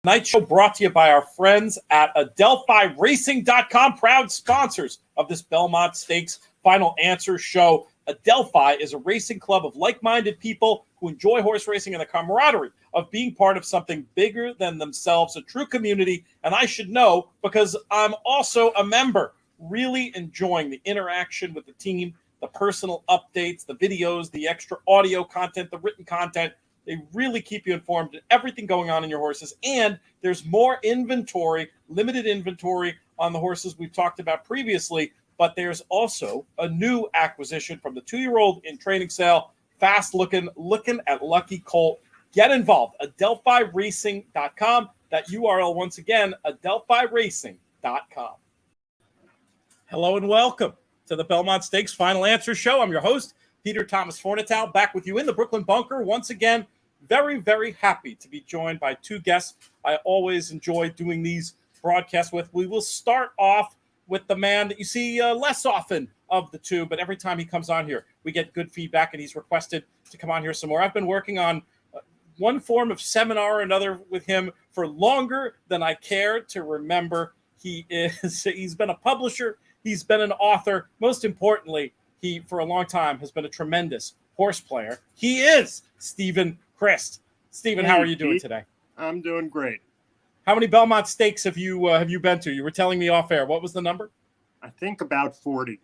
Night show brought to you by our friends at AdelphiRacing.com, proud sponsors of this Belmont Stakes Final Answer show. Adelphi is a racing club of like-minded people who enjoy horse racing and the camaraderie of being part of something bigger than themselves, a true community. And I should know because I'm also a member, really enjoying the interaction with the team, the personal updates, the videos, the extra audio content, the written content. They really keep you informed of everything going on in your horses. And there's more inventory, limited inventory on the horses we've talked about previously. But there's also a new acquisition from the 2-year-old in training sale. Fast looking at Lucky Colt. Get involved. AdelphiRacing.com. That URL once again, AdelphiRacing.com. Hello and welcome to the Belmont Stakes Final Answer Show. I'm your host, Peter Thomas Fornatow, back with you in the Brooklyn Bunker once again. Very, very happy to be joined by two guests I always enjoy doing these broadcasts with. We will start off with the man that you see less often of the two, but every time he comes on here, we get good feedback, and he's requested to come on here some more. I've been working on one form of seminar or another with him for longer than I care to remember. He's been a publisher. He's been an author. Most importantly, he, for a long time, has been a tremendous horse player. He is Steven Crist. Steven, how are you doing today? I'm doing great. How many Belmont Stakes have you been to? You were telling me off air. What was the number? I think about 40.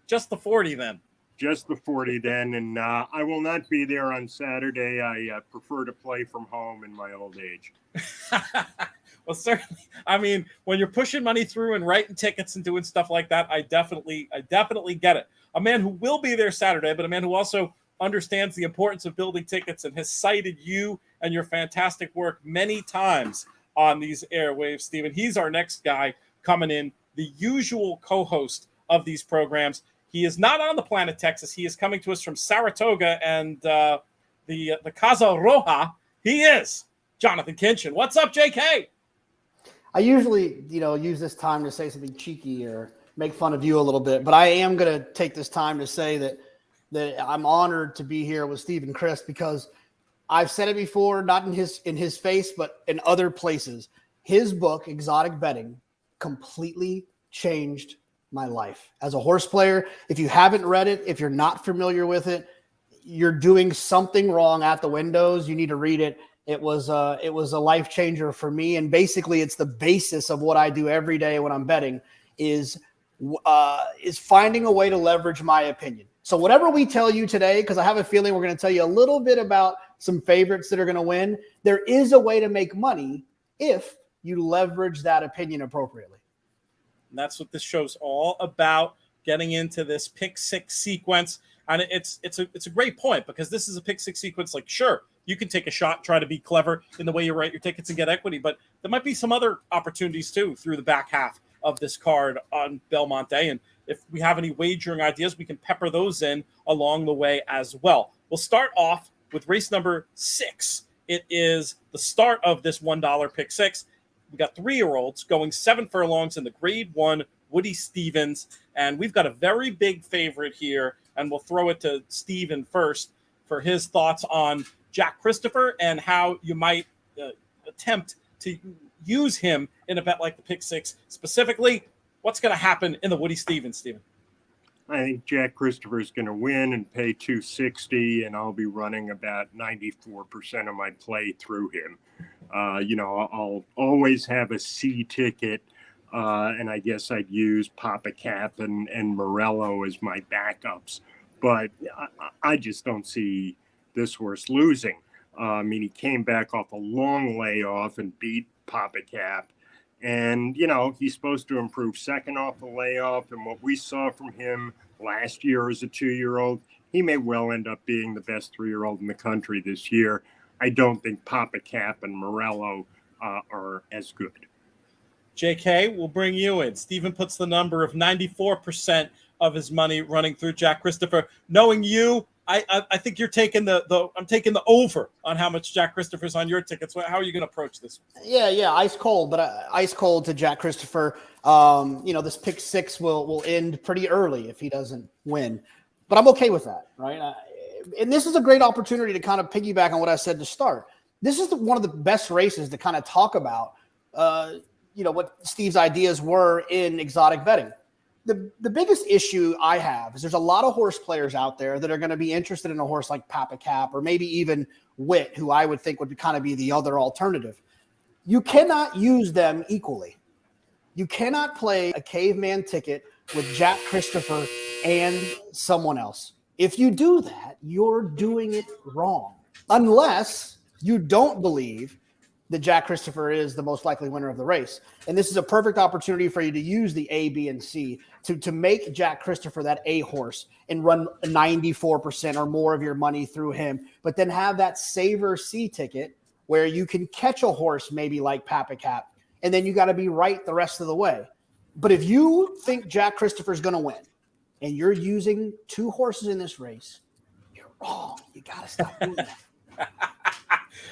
Just the 40 then. Just the 40 then, and I will not be there on Saturday. I prefer to play from home in my old age. Well, certainly. I mean, when you're pushing money through and writing tickets and doing stuff like that, I definitely get it. A man who will be there Saturday, but a man who also understands the importance of building tickets and has cited you and your fantastic work many times on these airwaves, Steven. He's our next guy coming in, the usual co-host of these programs. He is not on the planet Texas. He is coming to us from Saratoga and the Casa Roja. He is Jonathan Kinchin. What's up, JK? I usually, use this time to say something cheeky or make fun of you a little bit, but I am going to take this time to say that I'm honored to be here with Steven Crist because I've said it before, not in his face, but in other places. His book, Exotic Betting, completely changed my life as a horse player. If you haven't read it, if you're not familiar with it, you're doing something wrong at the windows. You need to read it. It was a life changer for me. And basically it's the basis of what I do every day when I'm betting is finding a way to leverage my opinion. So whatever we tell you today, because I have a feeling we're going to tell you a little bit about some favorites that are going to win, there is a way to make money if you leverage that opinion appropriately. And that's what this show's all about, getting into this pick six sequence. And it's a great point because this is a pick six sequence. Like, sure, you can take a shot, try to be clever in the way you write your tickets and get equity, but there might be some other opportunities too through the back half of this card on Belmont Day. And if we have any wagering ideas, we can pepper those in along the way as well. We'll start off with race number 6. It is the start of this $1 pick 6. We got 3-year-olds going 7 furlongs in the Grade 1 Woody Stevens. And we've got a very big favorite here. And we'll throw it to Steven first for his thoughts on Jack Christopher and how you might attempt to use him in a bet like the pick 6. Specifically, what's going to happen in the Woody Stevens, Steven? I think Jack Christopher is going to win and pay $260, and I'll be running about 94% of my play through him. I'll always have a C ticket, and I guess I'd use Papa Cap and Morello as my backups. But I just don't see this horse losing. He came back off a long layoff and beat Papa Cap. And, he's supposed to improve second off the layoff. And what we saw from him last year as a 2-year-old, he may well end up being the best 3-year-old in the country this year. I don't think Papa Cap and Morello are as good. JK, we'll bring you in. Steven puts the number of 94% of his money running through Jack Christopher. Knowing you, I think you're taking I'm taking the over on how much Jack Christopher's on your tickets. How are you going to approach this? Yeah, ice cold, but ice cold to Jack Christopher. This pick 6 will end pretty early if he doesn't win, but I'm okay with that, right? And this is a great opportunity to kind of piggyback on what I said to start. this is one of the best races to kind of talk about, what Steve's ideas were in exotic betting. The biggest issue I have is there's a lot of horse players out there that are going to be interested in a horse like Papa Cap or maybe even Wit, who I would think would kind of be the other alternative. You cannot use them equally. You cannot play a caveman ticket with Jack Christopher and someone else. If you do that, you're doing it wrong. Unless you don't believe that Jack Christopher is the most likely winner of the race. And this is a perfect opportunity for you to use the A, B, and C to make Jack Christopher that A horse and run 94% or more of your money through him, but then have that saver C ticket where you can catch a horse maybe like Papa Cap, and then you got to be right the rest of the way. But if you think Jack Christopher is going to win and you're using 2 horses in this race, you're wrong. You got to stop doing that.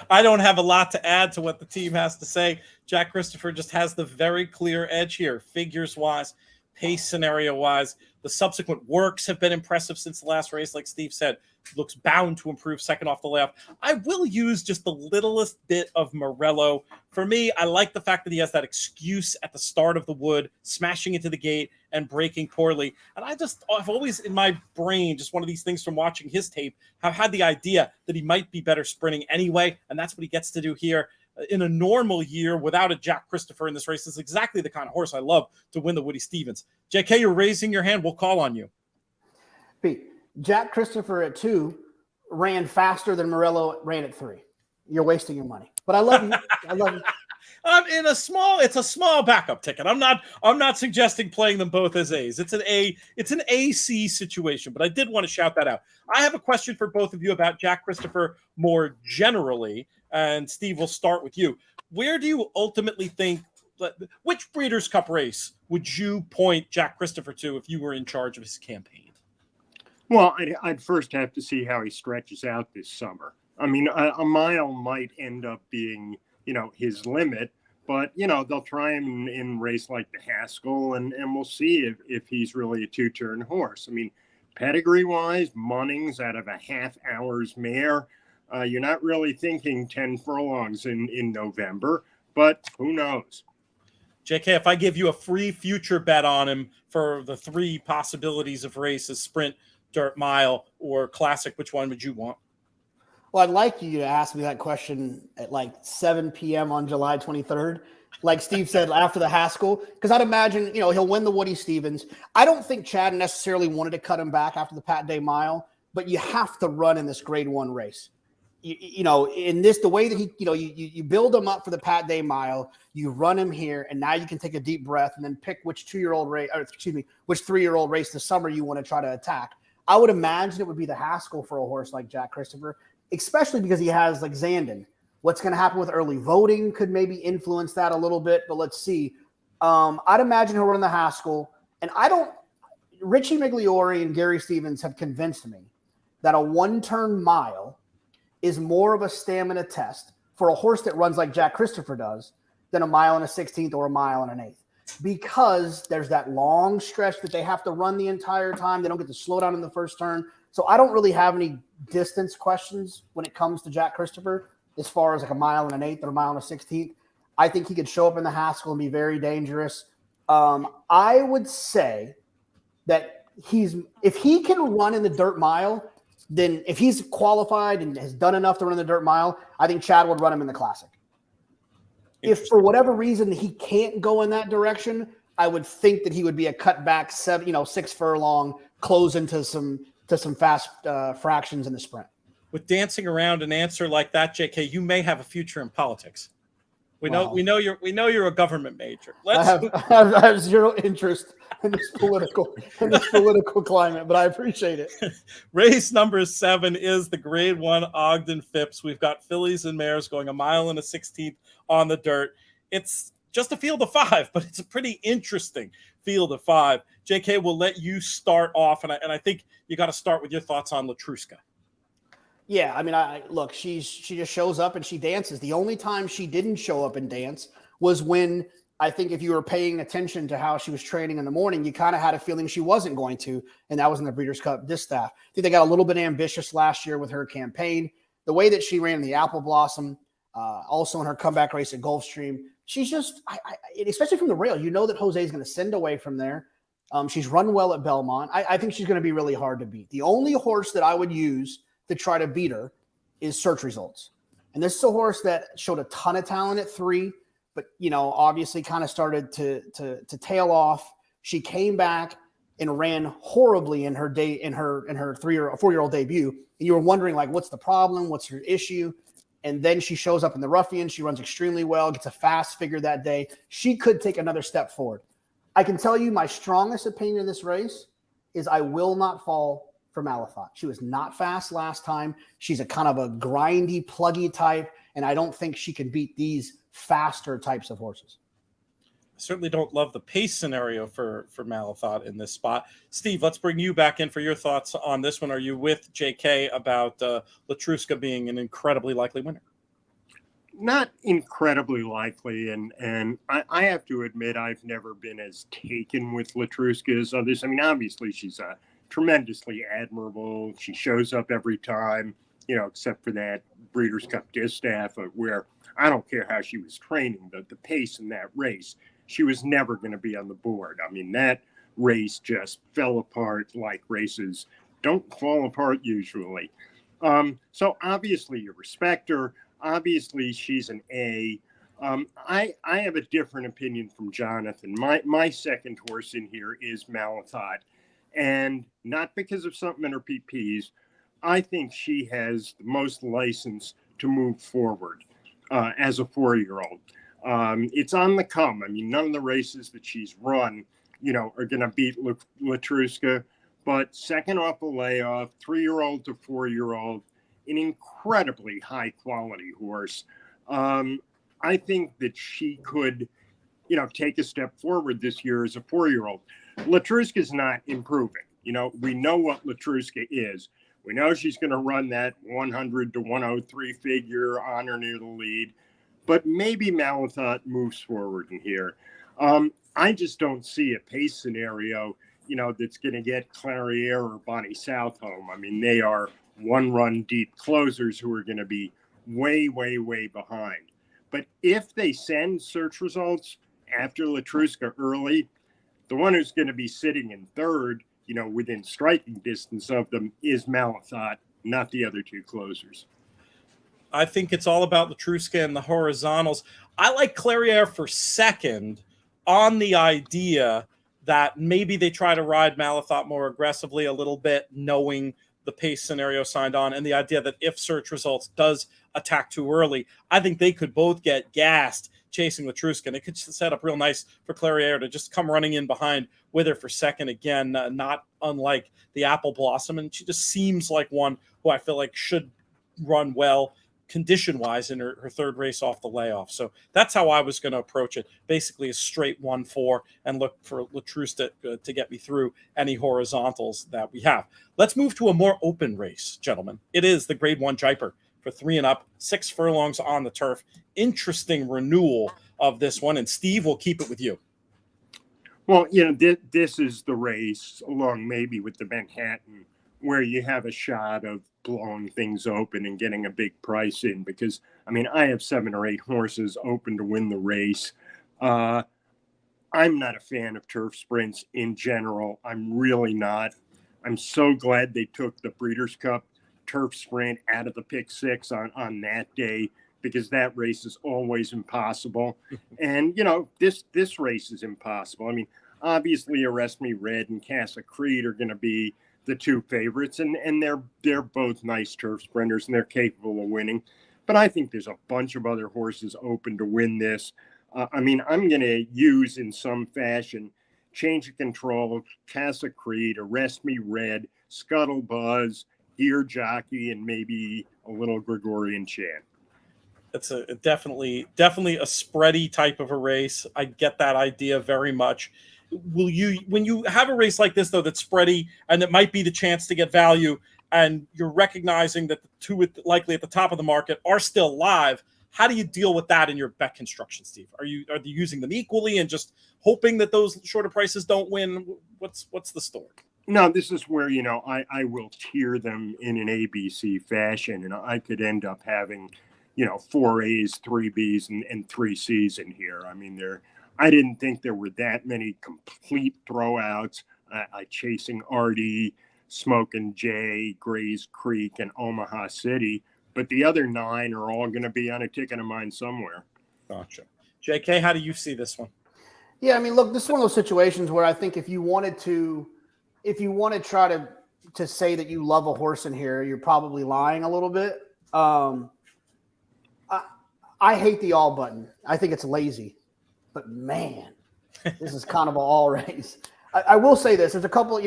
I don't have a lot to add to what the team has to say. Jack Christopher just has the very clear edge here, figures-wise, pace scenario-wise. The subsequent works have been impressive since the last race, like Steve said. Looks bound to improve second off the layoff. I will use just the littlest bit of Morello. For me, I like the fact that he has that excuse at the start of the wood, smashing into the gate and breaking poorly. And I've always in my brain, just one of these things from watching his tape, have had the idea that he might be better sprinting anyway. And that's what he gets to do here. In a normal year without a Jack Christopher in this race, is exactly the kind of horse I love to win the Woody Stevens. JK, you're raising your hand. We'll call on you. Pete, Jack Christopher at 2 ran faster than Morello ran at 3. You're wasting your money, but I love you. I love you. It's a small backup ticket. I'm not suggesting playing them both as A's. It's an AC situation, but I did want to shout that out. I have a question for both of you about Jack Christopher more generally, and Steve, we'll start with you. Where do you ultimately think, which Breeders' Cup race would you point Jack Christopher to if you were in charge of his campaign? Well, I'd first have to see how he stretches out this summer. I mean, a mile might end up being, his limit, but, they'll try him in a race like the Haskell, and we'll see if he's really a 2-turn horse. I mean, pedigree-wise, Munnings out of a half hour's mare, you're not really thinking 10 furlongs in November, but who knows? JK, if I give you a free future bet on him for the 3 possibilities of races, sprint, dirt, mile, or classic, which one would you want? Well, I'd like you to ask me that question at like 7 p.m. on July 23rd. Like Steve said, after the Haskell, because I'd imagine, he'll win the Woody Stevens. I don't think Chad necessarily wanted to cut him back after the Pat Day Mile, but you have to run in this Grade 1 race. In this, the way that he, you build him up for the Pat Day Mile, you run him here, and now you can take a deep breath and then pick which 3-year-old race this summer you want to try to attack. I would imagine it would be the Haskell for a horse like Jack Christopher, especially because he has like Zandon. What's going to happen with early voting could maybe influence that a little bit, but let's see. I'd imagine he'll run the Haskell, and Richie Migliori and Gary Stevens have convinced me that a 1-turn mile is more of a stamina test for a horse that runs like Jack Christopher does than a mile and a 16th or a mile and an 8th. Because there's that long stretch that they have to run the entire time. They don't get to slow down in the first turn. So I don't really have any distance questions when it comes to Jack Christopher as far as like a mile and an 8th or a mile and a 16th. I think he could show up in the Haskell and be very dangerous. I would say that if he can run in the dirt mile, then if he's qualified and has done enough to run the dirt mile, I think Chad would run him in the Classic. If for whatever reason he can't go in that direction, I would think that he would be a cutback 6 furlong, close into some fast fractions in the sprint. With dancing around an answer like that, JK, you may have a future in politics. We know you're a government major. I have zero interest in this political climate, but I appreciate it. Race number 7 is the Grade 1 Ogden Phipps. We've got fillies and mares going a mile and a 16th on the dirt. It's just a field of 5, but it's a pretty interesting field of 5. JK, we'll let you start off, and I think you got to start with your thoughts on Latruska. Yeah, I mean, look, she just shows up and she dances. The only time she didn't show up and dance was when, I think if you were paying attention to how she was training in the morning, you kind of had a feeling she wasn't going to, and that was in the Breeders' Cup Distaff. I think they got a little bit ambitious last year with her campaign. The way that she ran the Apple Blossom, Also in her comeback race at Gulfstream. She's just, especially from the rail, you know that Jose is going to send away from there. She's run well at Belmont. I think she's going to be really hard to beat. The only horse that I would use to try to beat her is Search Results. And this is a horse that showed a ton of talent at 3, but, obviously kind of started to tail off. She came back and ran horribly in her 3 or 4-year-old debut. And you were wondering, like, what's the problem? What's her issue? And then she shows up in the Ruffian. She runs extremely well, gets a fast figure that day. She could take another step forward. I can tell you my strongest opinion of this race is I will not fall for Malathaat. She was not fast last time. She's a kind of a grindy, pluggy type, and I don't think she can beat these faster types of horses. I certainly don't love the pace scenario for Malathaat in this spot. Steve, let's bring you back in for your thoughts on this one. Are you with JK about Latruska being an incredibly likely winner? Not incredibly likely, and I have to admit I've never been as taken with Latruska as others. I mean, obviously she's a tremendously admirable. She shows up every time, except for that Breeders' Cup Distaff, where I don't care how she was training, the pace in that race, she was never going to be on the board. I mean, that race just fell apart like races don't fall apart usually. So obviously you respect her. Obviously she's an A. I have a different opinion from Jonathan. My second horse in here is Malathaat, and not because of something in her PPs. I think she has the most license to move forward as a 4-year-old. It's on the come. I mean, none of the races that she's run, are going to beat Latruska, but second off a layoff, 3-year-old to 4-year-old, an incredibly high quality horse. I think that she could, take a step forward this year as a 4-year-old. Latruska's not improving. We know what Latruska is. We know she's going to run that 100 to 103 figure on or near the lead. But maybe Malathaat moves forward in here. I just don't see a pace scenario, that's going to get Clairiere or Bonnie South home. I mean, they are one-run deep closers who are going to be way, way, way behind. But if they send Search Results after Latruska early, the one who's going to be sitting in third, within striking distance of them is Malathaat, not the other 2 closers. I think it's all about Latruska and the horizontals. I like Clairiere for second on the idea that maybe they try to ride Malathaat more aggressively a little bit, knowing the pace scenario signed on, and the idea that if Search Results does attack too early, I think they could both get gassed chasing Latruska, and it could set up real nice for Clairiere to just come running in behind with her for second again, not unlike the Apple Blossom, and she just seems like one who I feel like should run well condition-wise in her third race off the layoff. So that's how I was going to approach it. Basically a straight 1-4 and look for Latruska to get me through any horizontals that we have. Let's move to a more open race, gentlemen. It is the Grade 1 Jaipur for 3 and up, 6 furlongs on the turf. Interesting renewal of this one, and Steve, will keep it with you. Well, this is the race, along maybe with the Manhattan, where you have a shot of blowing things open and getting a big price in, because I have 7 or 8 horses open to win the race. I'm not a fan of turf sprints in general. I'm really not. I'm so glad they took the Breeders' Cup turf sprint out of the pick 6 on that day, because that race is always impossible. And this race is impossible. Obviously Arrest Me Red and Casa Creed are going to be the 2 favorites, and they're both nice turf sprinters and they're capable of winning. But I think there's a bunch of other horses open to win this. I'm going to use in some fashion Change of Control, Casa Creed, Arrest Me Red, Scuttle Buzz, Ear Jockey, and maybe a little Gregorian Chant. It's a definitely a spready type of a race. I get that idea very much. Will you, when you have a race like this, though, that's spready and that might be the chance to get value, and you're recognizing that the 2 likely at the top of the market are still live, how do you deal with that in your bet construction, Steve? Are you using them equally and just hoping that those shorter prices don't win? What's the story? No, this is where, I will tier them in an ABC fashion, and I could end up having, 4 A's, 3 B's, and 3 C's in here. I mean, I didn't think there were that many complete throwouts. Chasing Artie, Smoking Jay, Grays Creek, and Omaha City. But the other 9 are all going to be on a ticket of mine somewhere. Gotcha. JK, how do you see this one? Yeah, I mean, look, this is one of those situations where I think if you want to try to say that you love a horse in here, you're probably lying a little bit. I hate the all button. I think it's lazy. But man, this is kind of an all race. I will say this. There's a couple,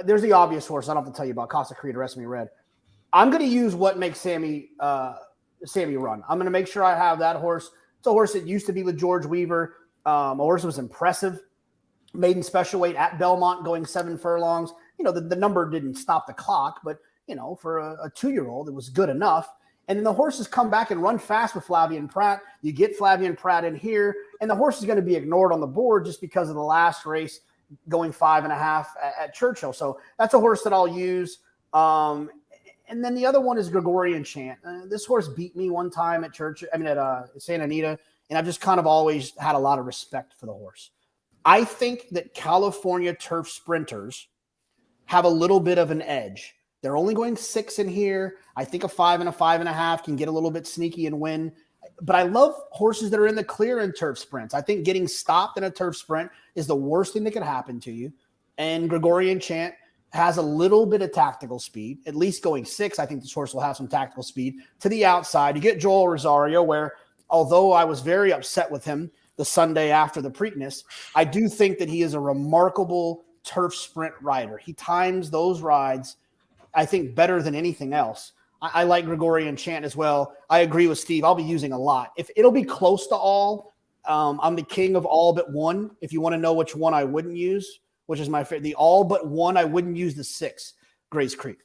there's the obvious horse I don't have to tell you about, Casa Creed, Arrest Me Red. I'm going to use what makes Sammy run. I'm going to make sure I have that horse. It's a horse that used to be with George Weaver. A horse that was impressive. Maiden special weight at Belmont going 7 furlongs. The number didn't stop the clock, but, for a 2-year-old, it was good enough. And then the horses come back and run fast with Flavien Prat. You get Flavien Prat in here, and the horse is going to be ignored on the board just because of the last race going 5.5 at Churchill. So that's a horse that I'll use. And then the other one is Gregorian Chant. This horse beat me one time at Santa Anita, and I've just kind of always had a lot of respect for the horse. I think that California turf sprinters have a little bit of an edge. They're only going 6 in here. I think a 5 and a 5.5 can get a little bit sneaky and win. But I love horses that are in the clear in turf sprints. I think getting stopped in a turf sprint is the worst thing that could happen to you. And Gregorian Chant has a little bit of tactical speed, at least going 6. I think this horse will have some tactical speed to the outside. You get Joel Rosario, where although I was very upset with him the Sunday after the Preakness, I do think that he is a remarkable turf sprint rider. He times those rides, I think, better than anything else. I like Gregorian Chant as well. I agree with Steve. I'll be using a lot. If it'll be close to all, I'm the king of all but one. If you want to know which one I wouldn't use, which is my favorite, the all but one, I wouldn't use the 6, Grays Creek.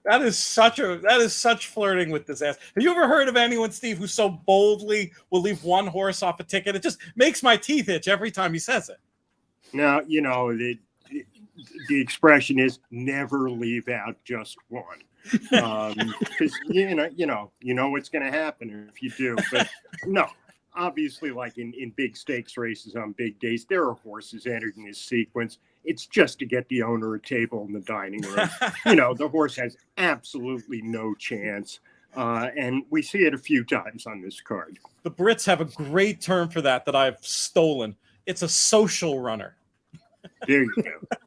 That is such flirting with this ass. Have you ever heard of anyone, Steve, who so boldly will leave one horse off a ticket? It just makes my teeth itch every time he says it. Now, the expression is never leave out just one. Because you know what's going to happen if you do. But no, obviously, like in big stakes races on big days, there are horses entered in this sequence. It's just to get the owner a table in the dining room. The horse has absolutely no chance. And we see it a few times on this card. The Brits have a great term for that I've stolen. It's a social runner. There you go.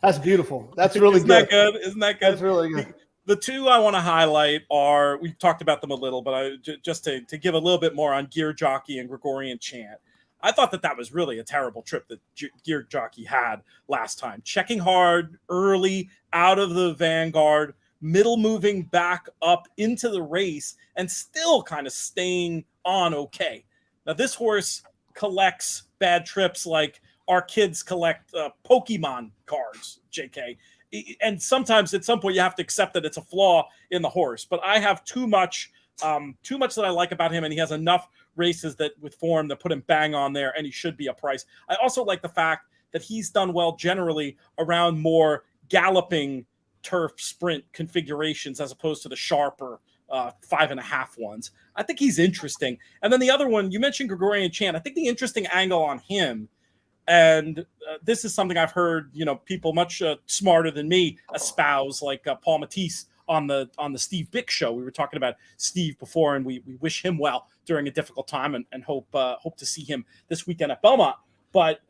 That's beautiful. That's really Isn't that good? Isn't that good? That's really good. The 2 I want to highlight are, we've talked about them a little, but just to give a little bit more on Gear Jockey and Gregorian Chant. I thought that was really a terrible trip that Gear Jockey had last time. Checking hard early out of the vanguard, middle moving back up into the race, and still kind of staying on okay. Now, this horse collects bad trips like our kids collect Pokemon cards, JK. And sometimes at some point you have to accept that it's a flaw in the horse. But I have too much that I like about him, and he has enough races that with form that put him bang on there, and he should be a price. I also like the fact that he's done well generally around more galloping turf sprint configurations as opposed to the sharper 5.5 ones. I think he's interesting. And then the other one, you mentioned Gregorian Chant. I think the interesting angle on him, and this is something I've heard, people much smarter than me espouse, like Paul Matisse on the Steve Bick show. We were talking about Steve before, and we wish him well during a difficult time, and hope to see him this weekend at Belmont. But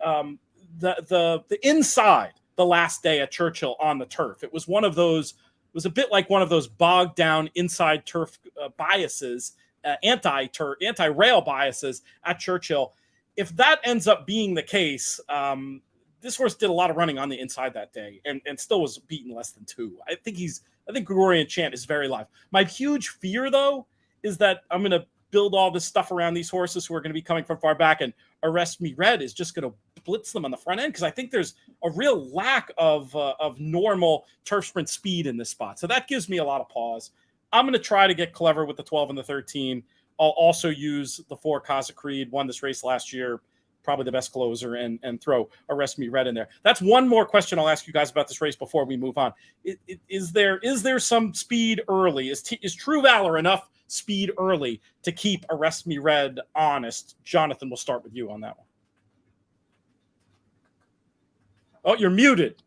the inside, the last day at Churchill on the turf, it was one of those. It was a bit like one of those bogged down inside turf biases, anti-rail biases at Churchill. If that ends up being the case, this horse did a lot of running on the inside that day and still was beaten less than 2. I think Gregorian Chant is very live. My huge fear, though, is that I'm going to build all this stuff around these horses who are going to be coming from far back, and Arrest Me Red is just going to blitz them on the front end, because I think there's a real lack of normal turf sprint speed in this spot. So that gives me a lot of pause. I'm going to try to get clever with the 12 and the 13. I'll also use the 4 Casa Creed, won this race last year, probably the best closer, and throw Arrest Me Red in there. That's one more question I'll ask you guys about this race before we move on. Is there some speed early? Is True Valor enough speed early to keep Arrest Me Red honest? Jonathan, we'll start with you on that one. Oh, you're muted.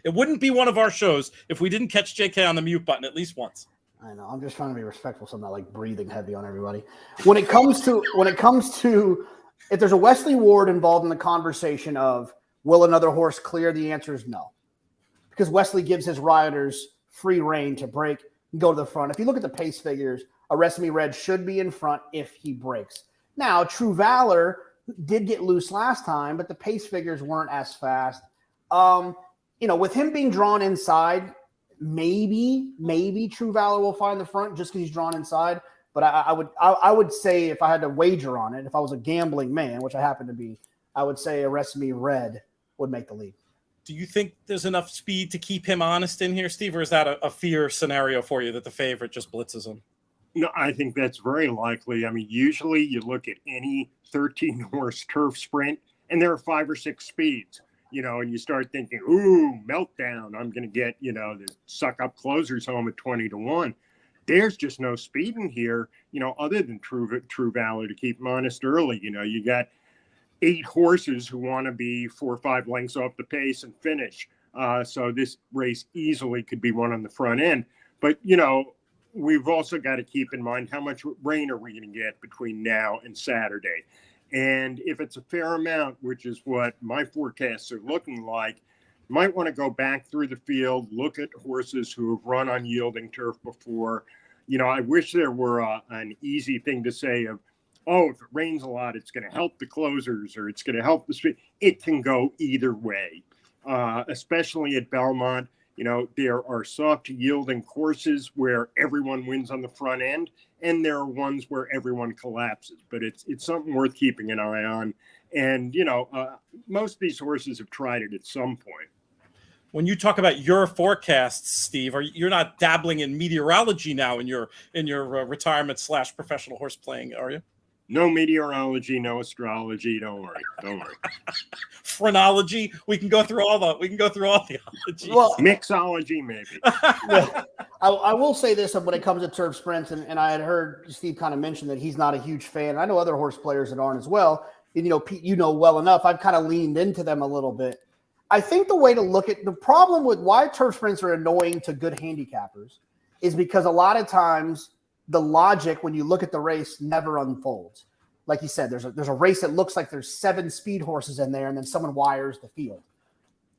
It wouldn't be one of our shows if we didn't catch JK on the mute button at least once. I know. I'm just trying to be respectful, so I'm not like breathing heavy on everybody. When it comes to if there's a Wesley Ward involved in the conversation of will another horse clear, the answer is no, because Wesley gives his riders free rein to break and go to the front. If you look at the pace figures, Arrest Me Red should be in front if he breaks. Now, True Valor did get loose last time, but the pace figures weren't as fast. With him being drawn inside, maybe True Valor will find the front just because he's drawn inside. But I would say, if I had to wager on it, if I was a gambling man, which I happen to be, I would say Arrest Me Red would make the lead. Do you think there's enough speed to keep him honest in here, Steve, or is that a fear scenario for you that the favorite just blitzes him? No, I think that's very likely. I mean, usually you look at any 13-horse turf sprint, and there are 5 or 6 speeds. And you start thinking, ooh, meltdown. I'm going to get, the suck-up closers home at 20-1. There's just no speed in here, other than True Valor to keep him honest early. You got 8 horses who want to be 4 or 5 lengths off the pace and finish. So this race easily could be one on the front end. But, we've also got to keep in mind how much rain are we going to get between now and Saturday. And if it's a fair amount, which is what my forecasts are looking like, you might want to go back through the field, look at horses who have run on yielding turf before. I wish there were an easy thing to say of, oh, if it rains a lot, it's going to help the closers or it's going to help the speed. It can go either way, especially at Belmont. There are soft yielding courses where everyone wins on the front end, and there are ones where everyone collapses. But it's something worth keeping an eye on. And, most of these horses have tried it at some point. When you talk about your forecasts, Steve, you're not dabbling in meteorology now in your retirement / professional horse playing, are you? No meteorology, no astrology. Don't worry. Phrenology. We can go through all the ologies. Well, mixology, maybe. Yeah. I will say this when it comes to turf sprints, and I had heard Steve kind of mention that he's not a huge fan. I know other horse players that aren't as well. And, Pete, well enough. I've kind of leaned into them a little bit. I think the way to look at the problem with why turf sprints are annoying to good handicappers is because a lot of times the logic, when you look at the race, never unfolds. Like you said, there's a race that looks like there's 7 speed horses in there, and then someone wires the field.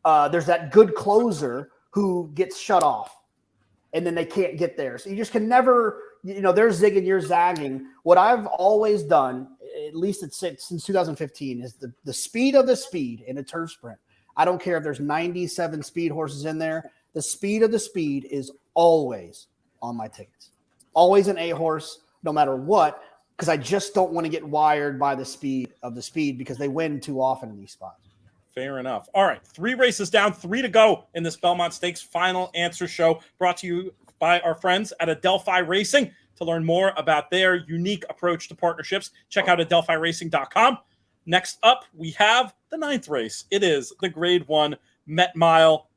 There's that good closer who gets shut off, and then they can't get there. So you just can never, they're zigging, you're zagging. What I've always done, at least since 2015, is the speed of the speed in a turf sprint. I don't care if there's 97 speed horses in there. The speed of the speed is always on my tickets. Always an A horse, no matter what, because I just don't want to get wired by the speed of the speed because they win too often in these spots. Fair enough. All right, 3 races down, 3 to go in this Belmont Stakes final answer show, brought to you by our friends at Adelphi Racing. To learn more about their unique approach to partnerships, check out adelphiracing.com. Next up, we have the 9th race. It is the Grade 1 Met Mile.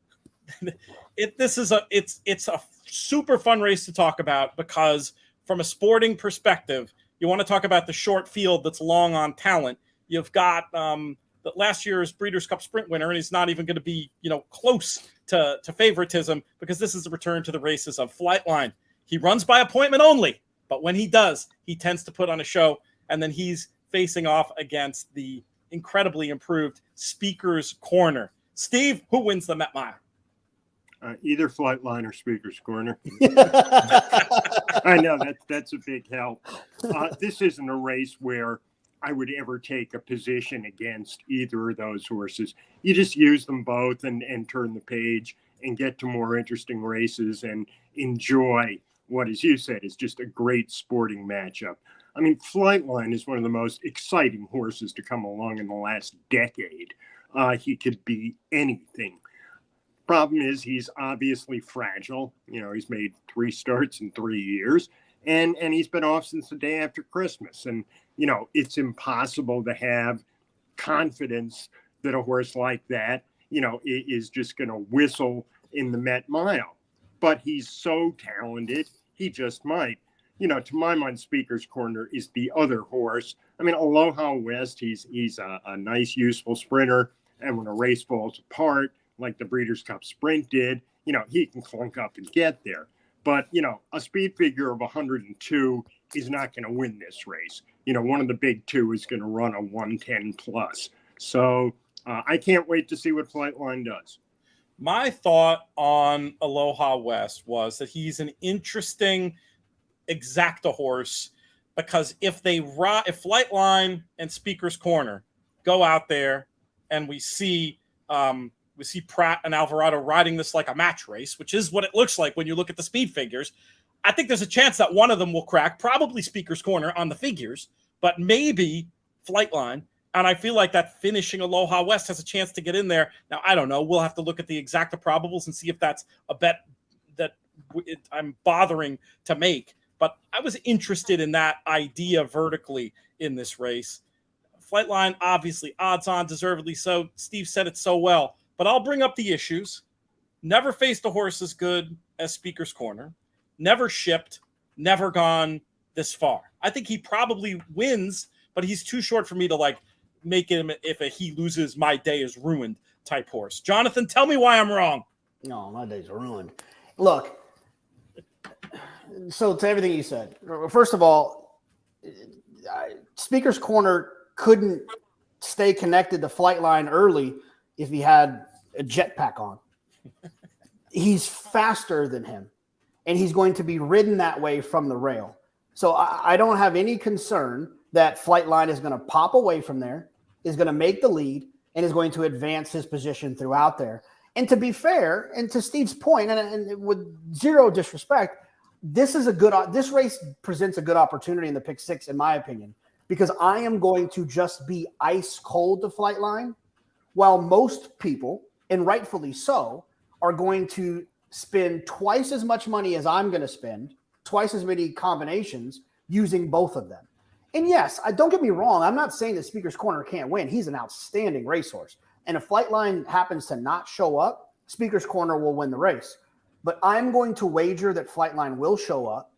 It's a super fun race to talk about because from a sporting perspective, you want to talk about the short field that's long on talent. You've got the last year's Breeders' Cup Sprint winner, and he's not even going to be close to favoritism because this is a return to the races of Flightline. He runs by appointment only, but when he does, he tends to put on a show, and then he's facing off against the incredibly improved Speaker's Corner. Steve, who wins the Met Mile? Either Flightline or Speaker's Corner. I know that's a big help. This isn't a race where I would ever take a position against either of those horses. You just use them both and turn the page and get to more interesting races and enjoy what, as you said, is just a great sporting matchup. I mean, Flightline is one of the most exciting horses to come along in the last decade. He could be anything. Problem is, he's obviously fragile. He's made 3 starts in 3 years, and he's been off since the day after Christmas. And, it's impossible to have confidence that a horse like that, is just going to whistle in the Met Mile. But he's so talented, he just might. to my mind, Speaker's Corner is the other horse. I mean, Aloha West, he's a nice, useful sprinter. And when a race falls apart, like the Breeders' Cup Sprint did, he can clunk up and get there. But, a speed figure of 102 is not going to win this race. One of the big two is going to run a 110 plus. So I can't wait to see what Flightline does. My thought on Aloha West was that he's an interesting exacta horse, because if Flightline and Speaker's Corner go out there and we see Pratt and Alvarado riding this like a match race, which is what it looks like when you look at the speed figures, I think there's a chance that one of them will crack, probably Speaker's Corner on the figures, but maybe Flightline. And I feel like that finishing Aloha West has a chance to get in there. Now, I don't know. We'll have to look at the exacta probables and see if that's a bet that I'm bothering to make. But I was interested in that idea vertically in this race. Flightline, obviously, odds on, deservedly so. Steve said it so well. But I'll bring up the issues. Never faced a horse as good as Speaker's Corner. Never shipped. Never gone this far. I think he probably wins, but he's too short for me to make him, if he loses, my day is ruined type horse. Jonathan, tell me why I'm wrong. No, my day's ruined. Look, so to everything you said, first of all, Speaker's Corner couldn't stay connected to Flightline early if he had a jetpack on. He's faster than him, and he's going to be ridden that way from the rail. So I don't have any concern that Flightline is going to pop away from there, is going to make the lead, and is going to advance his position throughout there. And to be fair, and to Steve's point, and with zero disrespect, this race presents a good opportunity in the pick six, in my opinion, because I am going to just be ice cold to Flightline, while most people, and rightfully so, are going to spend twice as much money as I'm going to spend, twice as many combinations using both of them. And yes, don't get me wrong. I'm not saying that Speaker's Corner can't win. He's an outstanding racehorse. And if Flightline happens to not show up, Speaker's Corner will win the race. But I'm going to wager that Flightline will show up,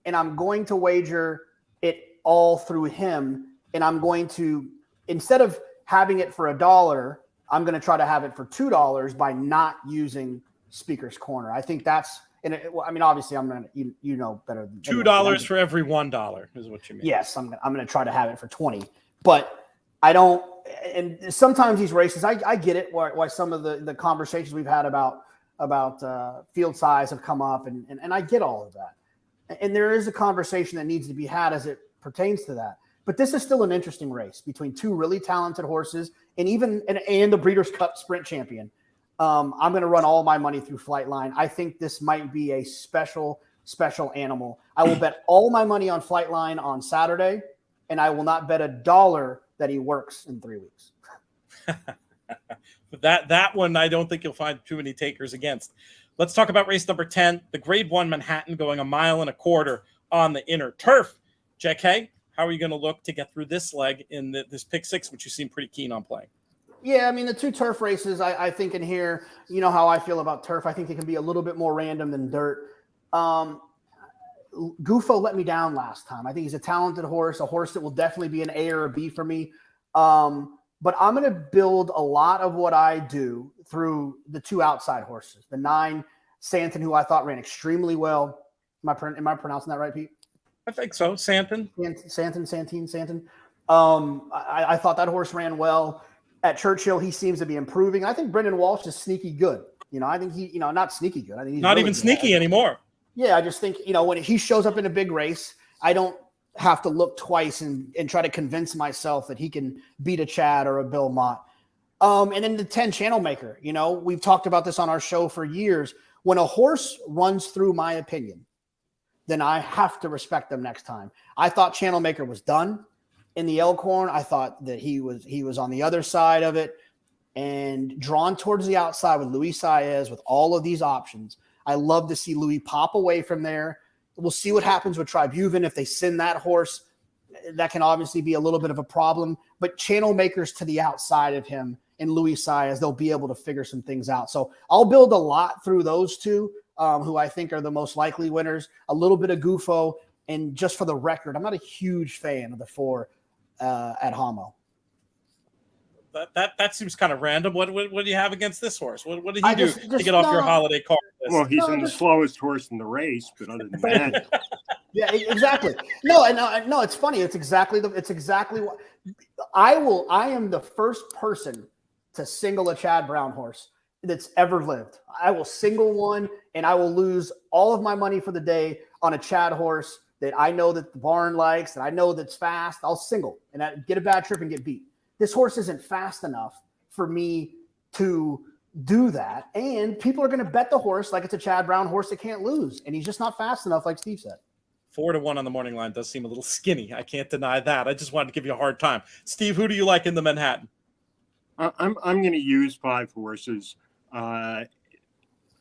and I'm going to wager it all through him. And I'm going to, instead of having it for $1, I'm going to try to have it for $2 by not using Speaker's Corner. I think that's, obviously I'm going to, you know better than $2 for every $1 is what you mean. Yes, I'm going to try to have it for 20, but I don't. And sometimes these races, I get it. Why some of the conversations we've had about field size have come up, and I get all of that. And there is a conversation that needs to be had as it pertains to that. But this is still an interesting race between two really talented horses, and the Breeders' Cup Sprint champion. I'm going to run all my money through Flightline. I think this might be a special animal. I will bet all my money on Flightline on Saturday, and I will not bet $1 that he works in 3 weeks. That one, I don't think you'll find too many takers against. Let's talk about race number 10, the Grade 1 Manhattan, going 1.25 miles on the inner turf. JK, how are you going to look to get through this leg in this pick six, which you seem pretty keen on playing? Yeah, the two turf races, I think in here, you know how I feel about turf. I think it can be a little bit more random than dirt. Gufo let me down last time. I think he's a talented horse, a horse that will definitely be an A or a B for me. But I'm going to build a lot of what I do through the two outside horses. The 9, Santon, who I thought ran extremely well. Am I pronouncing that right, Pete? I think so. Santon. I thought that horse ran well. At Churchill, he seems to be improving. I think Brendan Walsh is sneaky good. I think he, not sneaky good. I think he's not really even good. sneaky anymore. Yeah, I just think, when he shows up in a big race, I don't have to look twice and try to convince myself that he can beat a Chad or a Belmont. And then the 10 Channel Maker, we've talked about this on our show for years. When a horse runs through my opinion, then I have to respect them next time. I thought Channel Maker was done in the Elkhorn. I thought that he was on the other side of it and drawn towards the outside with Luis Saez with all of these options. I love to see Louis pop away from there. We'll see what happens with Tribuven. If they send that horse, that can obviously be a little bit of a problem. But Channel Makers to the outside of him and Luis Saez, they'll be able to figure some things out. So I'll build a lot through those two, who I think are the most likely winners. A little bit of Gufo And just for the record, I'm not a huge fan of the 4 at Homo. That seems kind of random. What do you have against this horse? What did he do to get off your holiday card list? Well, he's the slowest horse in the race, but other than that, yeah, exactly. No, it's funny. It's exactly what I am the first person to single a Chad Brown horse that's ever lived. I will single one, and I will lose all of my money for the day on a Chad horse that I know that the barn likes, that I know that's fast. I'll single and I get a bad trip and get beat. This horse isn't fast enough for me to do that. And people are going to bet the horse like it's a Chad Brown horse that can't lose. And he's just not fast enough, like Steve said. 4-1 on the morning line does seem a little skinny. I can't deny that. I just wanted to give you a hard time. Steve, who do you like in the Manhattan? I'm going to use 5 horses. I'm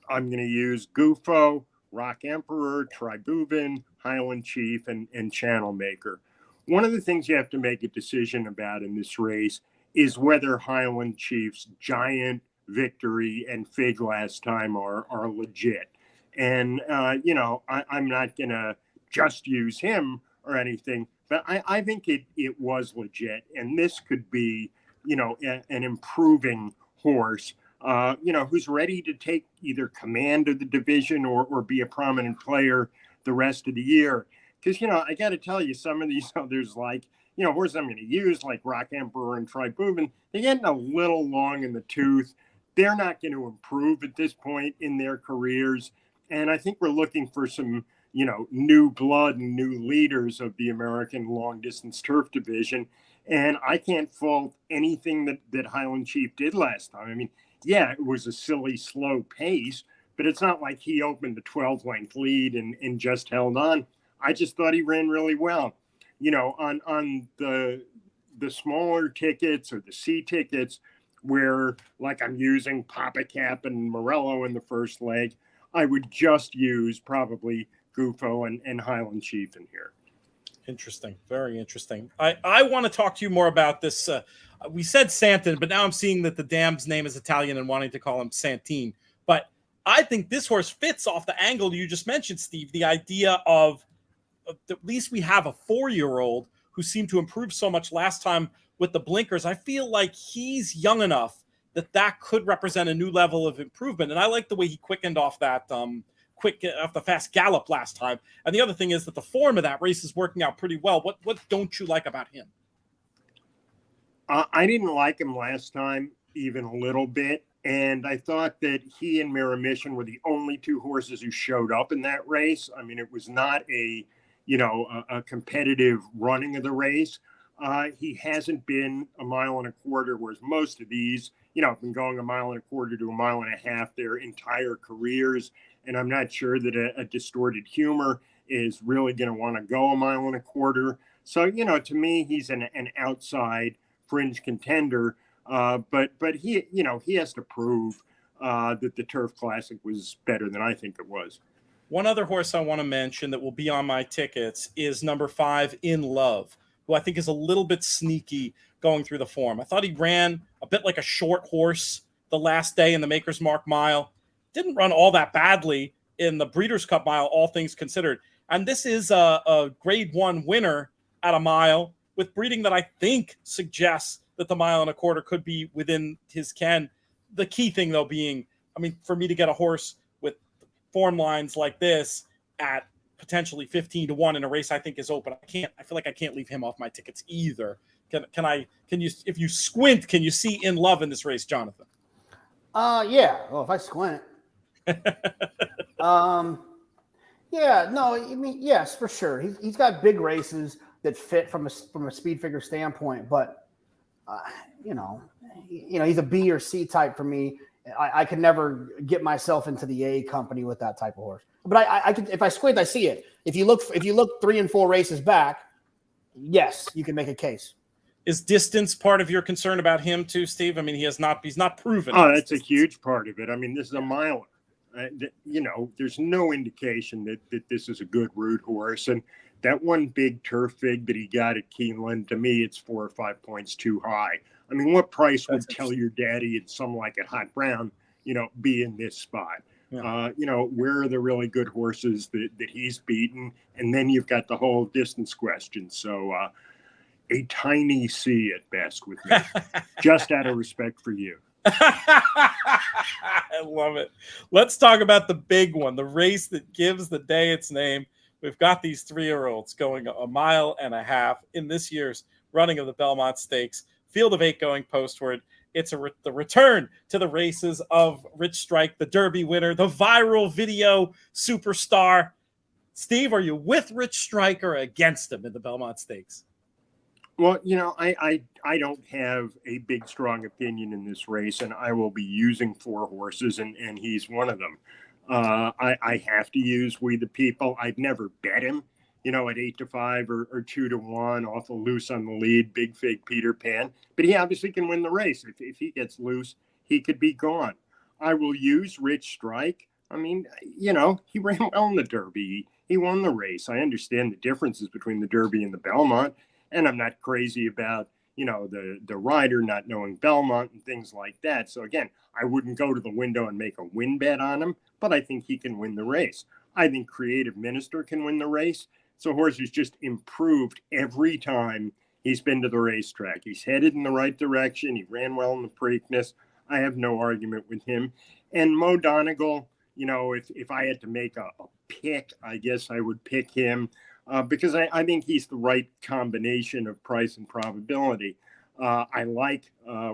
going to use Gufo, Rock Emperor, Tribhuvan, Highland Chief, and Channel Maker. One of the things you have to make a decision about in this race is whether Highland Chief's giant victory and fig last time are legit. And, I'm not going to just use him or anything, but I think it was legit. And this could be, an improving horse, who's ready to take either command of the division or be a prominent player the rest of the year. Because, I got to tell you, some of these others, like, horses I'm going to use, like Rock Emperor and Tribhuvan, they're getting a little long in the tooth. They're not going to improve at this point in their careers. And I think we're looking for some, new blood and new leaders of the American long distance turf division. And I can't fault anything that Highland Chief did last time. I mean, yeah, it was a silly, slow pace, but it's not like he opened a 12-length lead and just held on. I just thought he ran really well. On the smaller tickets or the C tickets where, like, I'm using Papa Cap and Morello in the first leg, I would just use probably Gufo and Highland Chief in here. Interesting. Very interesting. I want to talk to you more about this. We said Santin, but now I'm seeing that the dam's name is Italian and wanting to call him Santine. But I think this horse fits off the angle you just mentioned, Steve, the idea of at least we have a 4-year-old who seemed to improve so much last time with the blinkers. I feel like he's young enough that could represent a new level of improvement. And I like the way he quickened off that off the fast gallop last time. And the other thing is that the form of that race is working out pretty well. What don't you like about him? I didn't like him last time even a little bit. And I thought that he and Miramission were the only 2 horses who showed up in that race. I mean, it was not a competitive running of the race. He hasn't been a mile and a quarter, whereas most of these, have been going a mile and a quarter to a mile and a half their entire careers. And I'm not sure that a distorted humor is really going to want to go a mile and a quarter. So, to me, he's an outside fringe contender. But he, he has to prove that the Turf Classic was better than I think it was. One other horse I want to mention that will be on my tickets is number 5, In Love, who I think is a little bit sneaky going through the form. I thought he ran a bit like a short horse the last day in the Maker's Mark Mile. Didn't run all that badly in the Breeders' Cup Mile, all things considered. And this is a Grade 1 winner at a mile with breeding that I think suggests that the mile and a quarter could be within his ken. The key thing, though, being, for me to get a horse with form lines like this at potentially 15-1 in a race I think is open, I feel like I can't leave him off my tickets either. Can you, if you squint, can you see In Love in this race, Jonathan? Yeah. Well, if I squint. Yeah, no, yes, for sure. He's got big races that fit from a speed figure standpoint, but he's a B or C type for me. I could never get myself into the A company with that type of horse. But I could, if I squint, I see it. If you look 3 and 4 races back, yes, you can make a case. Is distance part of your concern about him too, Steve? I mean, he's not proven. Oh, that's a huge part of it. I mean, this is a miler. There's no indication that this is a good route horse. And that one big turf fig that he got at Keeneland, to me, it's 4 or 5 points too high. I mean, what price would tell your daddy it's something like at Hot Brown, be in this spot? Yeah. Where are the really good horses that he's beaten? And then you've got the whole distance question. So a tiny C at best with me, just out of respect for you. I love it. Let's talk about the big one, the race that gives the day its name. We've got these 3-year-olds going a mile and a half in this year's running of the Belmont Stakes. Field of 8 going postward. It's the return to the races of Rich Strike, the Derby winner, the viral video superstar. Steve, are you with Rich Strike or against him in the Belmont Stakes? Well, I don't have a big, strong opinion in this race, and I will be using 4 horses, and he's one of them. I have to use We the People. I'd never bet him, at 8-5 or 2-1 off a loose on the lead, Big Fig Peter Pan. But he obviously can win the race. If he gets loose, he could be gone. I will use Rich Strike. I mean, he ran well in the Derby. He won the race. I understand the differences between the Derby and the Belmont. And I'm not crazy about, the rider not knowing Belmont and things like that. So again, I wouldn't go to the window and make a win bet on him, but I think he can win the race. I think Creative Minister can win the race. So horse has just improved every time he's been to the racetrack. He's headed in the right direction. He ran well in the Preakness. I have no argument with him. And Mo Donegal, if I had to make a pick, I guess I would pick him. Because I think he's the right combination of price and probability. I like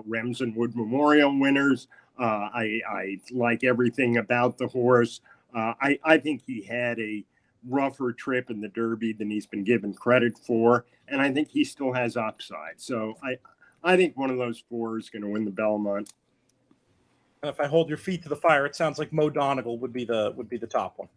Remsen Wood Memorial winners. I like everything about the horse. I think he had a rougher trip in the Derby than he's been given credit for, and I think he still has upside. So I think one of those 4 is going to win the Belmont. And if I hold your feet to the fire, it sounds like Mo Donegal would be the top one.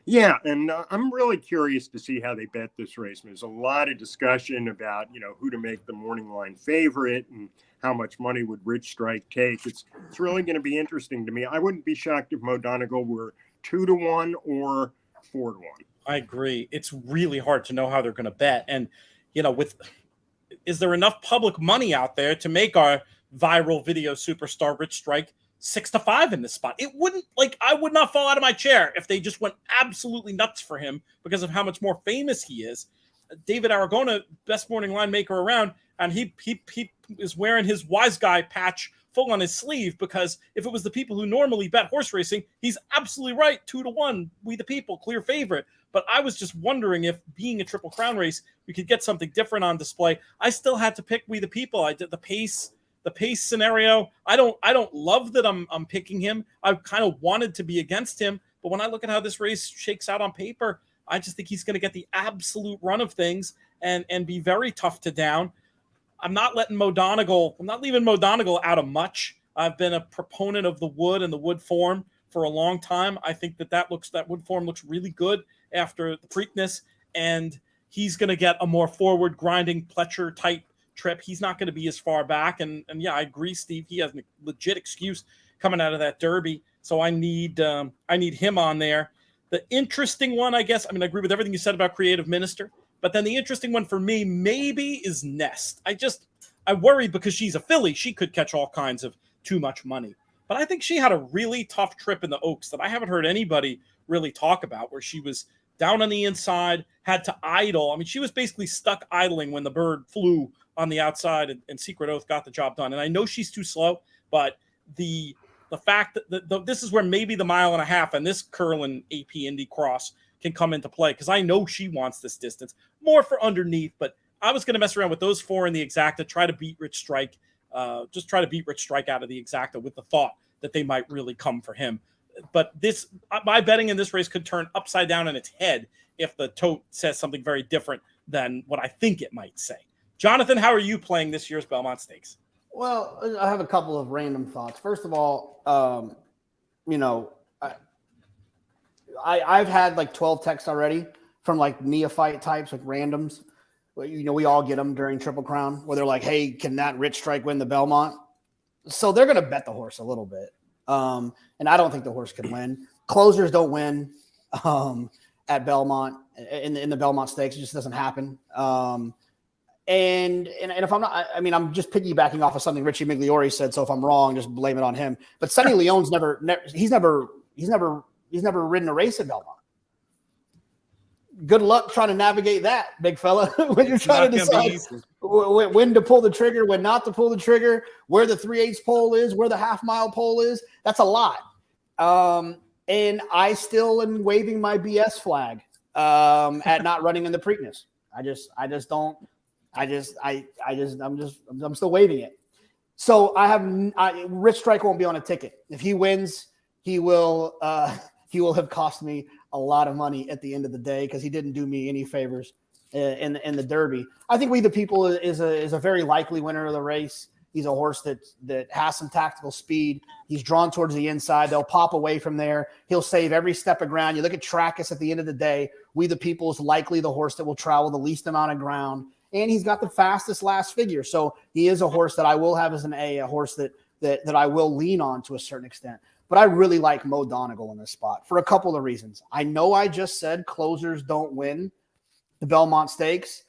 Yeah, and I'm really curious to see how they bet this race. There's a lot of discussion about, who to make the morning line favorite and how much money would Rich Strike take. It's really going to be interesting to me. I wouldn't be shocked if Mo Donegal were 2-1 or 4-1. I agree. It's really hard to know how they're going to bet. And, is there enough public money out there to make our viral video superstar Rich Strike 6-5 in this spot? It wouldn't, I would not fall out of my chair if they just went absolutely nuts for him because of how much more famous he is. David Aragona, best morning line maker around, and he is wearing his wise guy patch full on his sleeve because if it was the people who normally bet horse racing, he's absolutely right. 2-1, We the People, clear favorite. But I was just wondering if being a Triple Crown race, we could get something different on display. I still had to pick We the People. I did the pace scenario. I don't love that I'm picking him. I kind of wanted to be against him, but when I look at how this race shakes out on paper, I just think he's going to get the absolute run of things and be very tough to down. I'm not leaving Mo Donegal out of much. I've been a proponent of the Wood and the Wood form for a long time. I think that Wood form looks really good after the Preakness, and he's going to get a more forward grinding Pletcher type trip. He's not going to be as far back. And yeah, I agree, Steve. He has a legit excuse coming out of that Derby. So I need him on there. The interesting one, I guess, I agree with everything you said about Creative Minister, but then the interesting one for me maybe is Nest. I worry because she's a filly. She could catch all kinds of too much money. But I think she had a really tough trip in the Oaks that I haven't heard anybody really talk about, where she was down on the inside, had to idle. she was basically stuck idling when the bird flew on the outside, and Secret Oath got the job done. And I know she's too slow, but the fact that this is where maybe the 1.5 miles and this Curlin AP Indy Cross can come into play, because I know she wants this distance more for underneath. But I was going to mess around with those 4 in the exacta, try to beat Rich Strike, out of the exacta with the thought that they might really come for him. But my betting in this race could turn upside down in its head if the tote says something very different than what I think it might say. Jonathan, how are you playing this year's Belmont Stakes? Well, I have a couple of random thoughts. First of all, I've had 12 texts already from neophyte types, randoms. We all get them during Triple Crown where they're like, hey, can that Rich Strike win the Belmont? So they're going to bet the horse a little bit. And I don't think the horse can win. Closers don't win at Belmont in the Belmont Stakes. It just doesn't happen. And if I'm not, I'm just piggybacking off of something Richie Migliore said. So if I'm wrong, just blame it on him. But Sonny Leone's never He's never ridden a race at Belmont. Good luck trying to navigate that, big fella, when you're trying to decide when to pull the trigger, when not to pull the trigger, where the 3/8 pole is, where the half-mile pole is. That's a lot. And I still am waving my BS flag at not running in the Preakness. I'm still waving it. So Rich Strike won't be on a ticket. If he wins, he will have cost me a lot of money at the end of the day because he didn't do me any favors in the Derby. I think We the People is a very likely winner of the race. He's a horse that has some tactical speed. He's drawn towards the inside. They'll pop away from there. He'll save every step of ground. You look at Trackus at the end of the day. We the People is likely the horse that will travel the least amount of ground. And he's got the fastest last figure. So he is a horse that I will have as an A horse that I will lean on to a certain extent. But I really like Mo Donegal in this spot for a couple of reasons. I know I just said closers don't win the Belmont Stakes,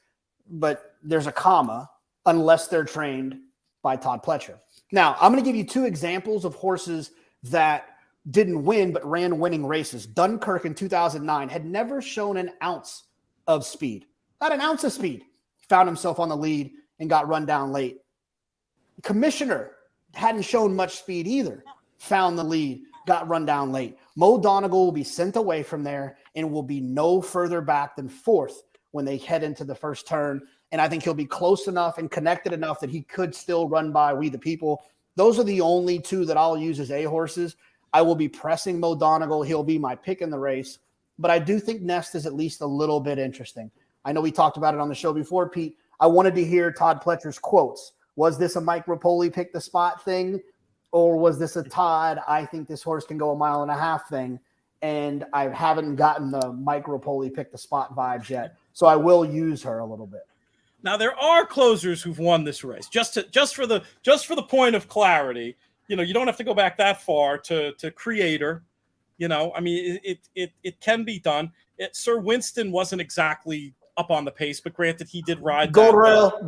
but there's a comma unless they're trained by Todd Pletcher. Now, I'm going to give you two examples of horses that didn't win but ran winning races. Dunkirk in 2009 had never shown an ounce of speed. Not an ounce of speed. Found himself on the lead and got run down late. Commissioner hadn't shown much speed either. Found the lead, got run down late. Mo Donegal will be sent away from there and will be no further back than fourth when they head into the first turn. And I think he'll be close enough and connected enough that he could still run by We the People. Those are the only two that I'll use as A horses. I will be pressing Mo Donegal. He'll be my pick in the race. But I do think Nest is at least a little bit interesting. I know we talked about it on the show before, Pete. I wanted to hear Todd Pletcher's quotes. Was this a Mike Rapoli pick the spot thing? Or was this a Todd, I think this horse can go 1.5 miles thing? And I haven't gotten the Mike Rapoli pick the spot vibes yet. So I will use her a little bit. Now there are closers who've won this race. Just for the point of clarity, you don't have to go back that far to Creator. I mean it can be done. Sir Winston wasn't exactly up on the pace, but granted he did ride Gold rail. He